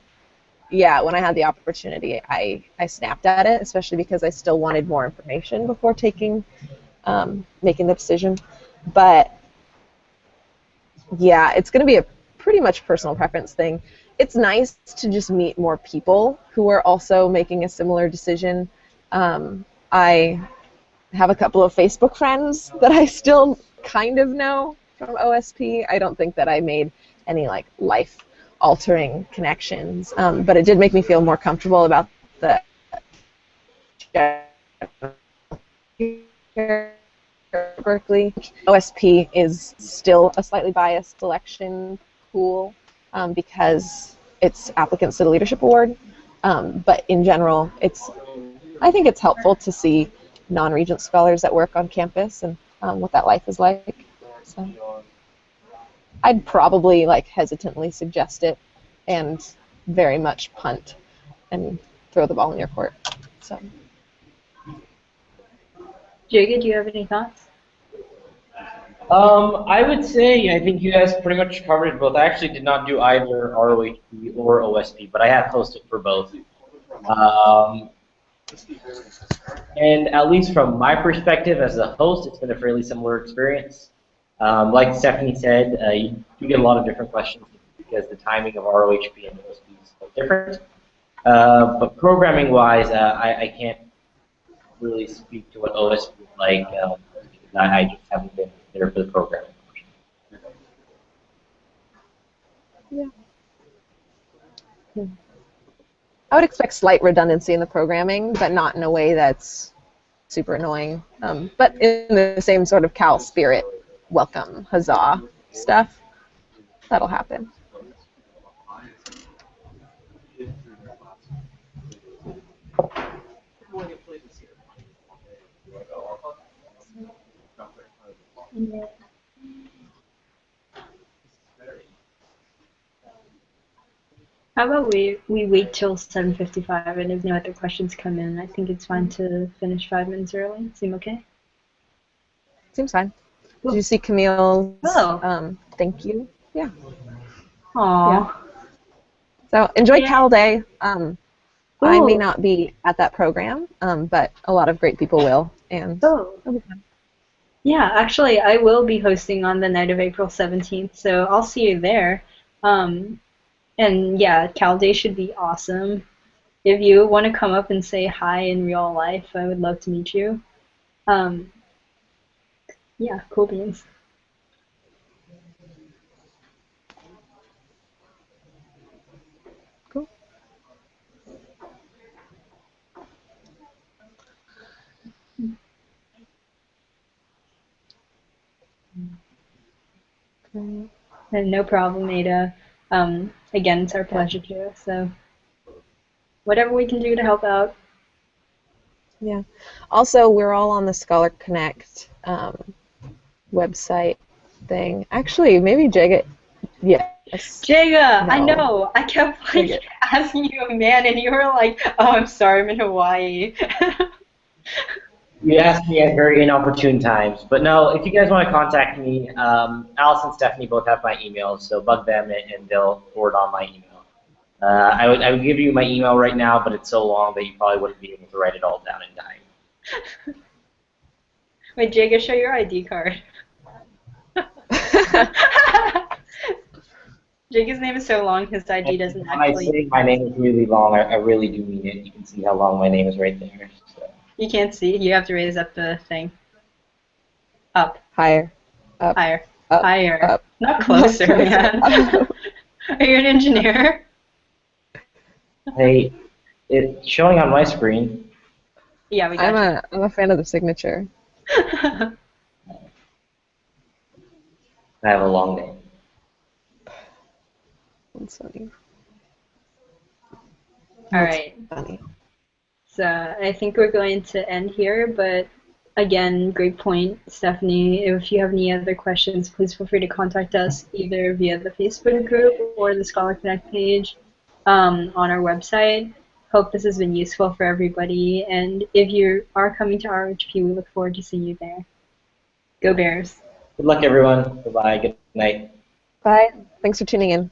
yeah, when I had the opportunity, I snapped at it, especially because I still wanted more information before making the decision. But yeah, it's going to be a pretty much personal preference thing. It's nice to just meet more people who are also making a similar decision. I have a couple of Facebook friends that I still kind of know from OSP. I don't think that I made any like life-altering connections, but it did make me feel more comfortable about the Berkeley. OSP is still a slightly biased selection pool because it's applicants to the Leadership Award, but in general, I think it's helpful to see non-Regent scholars that work on campus and what that life is like. So I'd probably like hesitantly suggest it and very much punt and throw the ball in your court. So. Jacob, do you have any thoughts? I would say I think you guys pretty much covered it both. I actually did not do either ROHP or OSP, but I have hosted for both. And at least from my perspective as a host, it's been a fairly similar experience. Like Stephanie said, you do get a lot of different questions because the timing of ROHP and OSP is so different. But programming-wise, I can't really speak to what OSP is like. I just haven't been there for the programming portion. Yeah. I would expect slight redundancy in the programming, but not in a way that's super annoying. But in the same sort of Cal spirit, welcome, huzzah stuff, that'll happen. Yeah. How about we wait till 7:55 and if no other questions come in, I think it's fine to finish 5 minutes early. Seem okay? Seems fine. Cool. Did you see Camille's Oh. thank you? Yeah. Aww. So enjoy Yeah. Cal Day. I may Ooh. not be at that program, but a lot of great people will, and Oh. it'll be fun. Yeah, actually, I will be hosting on the night of April 17th, so I'll see you there. Um, and yeah, Cal Day should be awesome. If you want to come up and say hi in real life, I would love to meet you. Um, yeah, cool beans. Cool. Okay. And no problem, Ada. Again, it's our pleasure too. So whatever we can do to help out. Yeah. Also, we're all on the Scholar Connect website thing. Actually, maybe Jagat. Yes. Jaga, I No. know. I kept like Jagat. asking you a man, and you were like, "Oh, I'm sorry, I'm in Hawaii." You asked me at very inopportune times, but no, if you guys want to contact me, Alice and Stephanie both have my email, so bug them and they'll forward on my email. I would give you my email right now, but it's so long that you probably wouldn't be able to write it all down in time. Wait, Jaga, show your ID card. Jaga's name is so long, his ID doesn't When I actually. say my name is really long, I really do mean it. You can see how long my name is right there. So. You can't see. You have to raise up the thing. Up. Higher. Up. Higher. Up. Higher. Up. Not closer, Not closer. man. Are you an engineer? Hey, it's showing on my screen. Yeah, we got I'm a fan of the signature. you. I have a long name. That's funny. All right. Funny. So I think we're going to end here, but again, great point, Stephanie. If you have any other questions, please feel free to contact us either via the Facebook group or the Scholar Connect page on our website. Hope this has been useful for everybody, and if you are coming to RHP, we look forward to seeing you there. Go Bears! Good luck, everyone. Goodbye. Good night. Bye. Thanks for tuning in.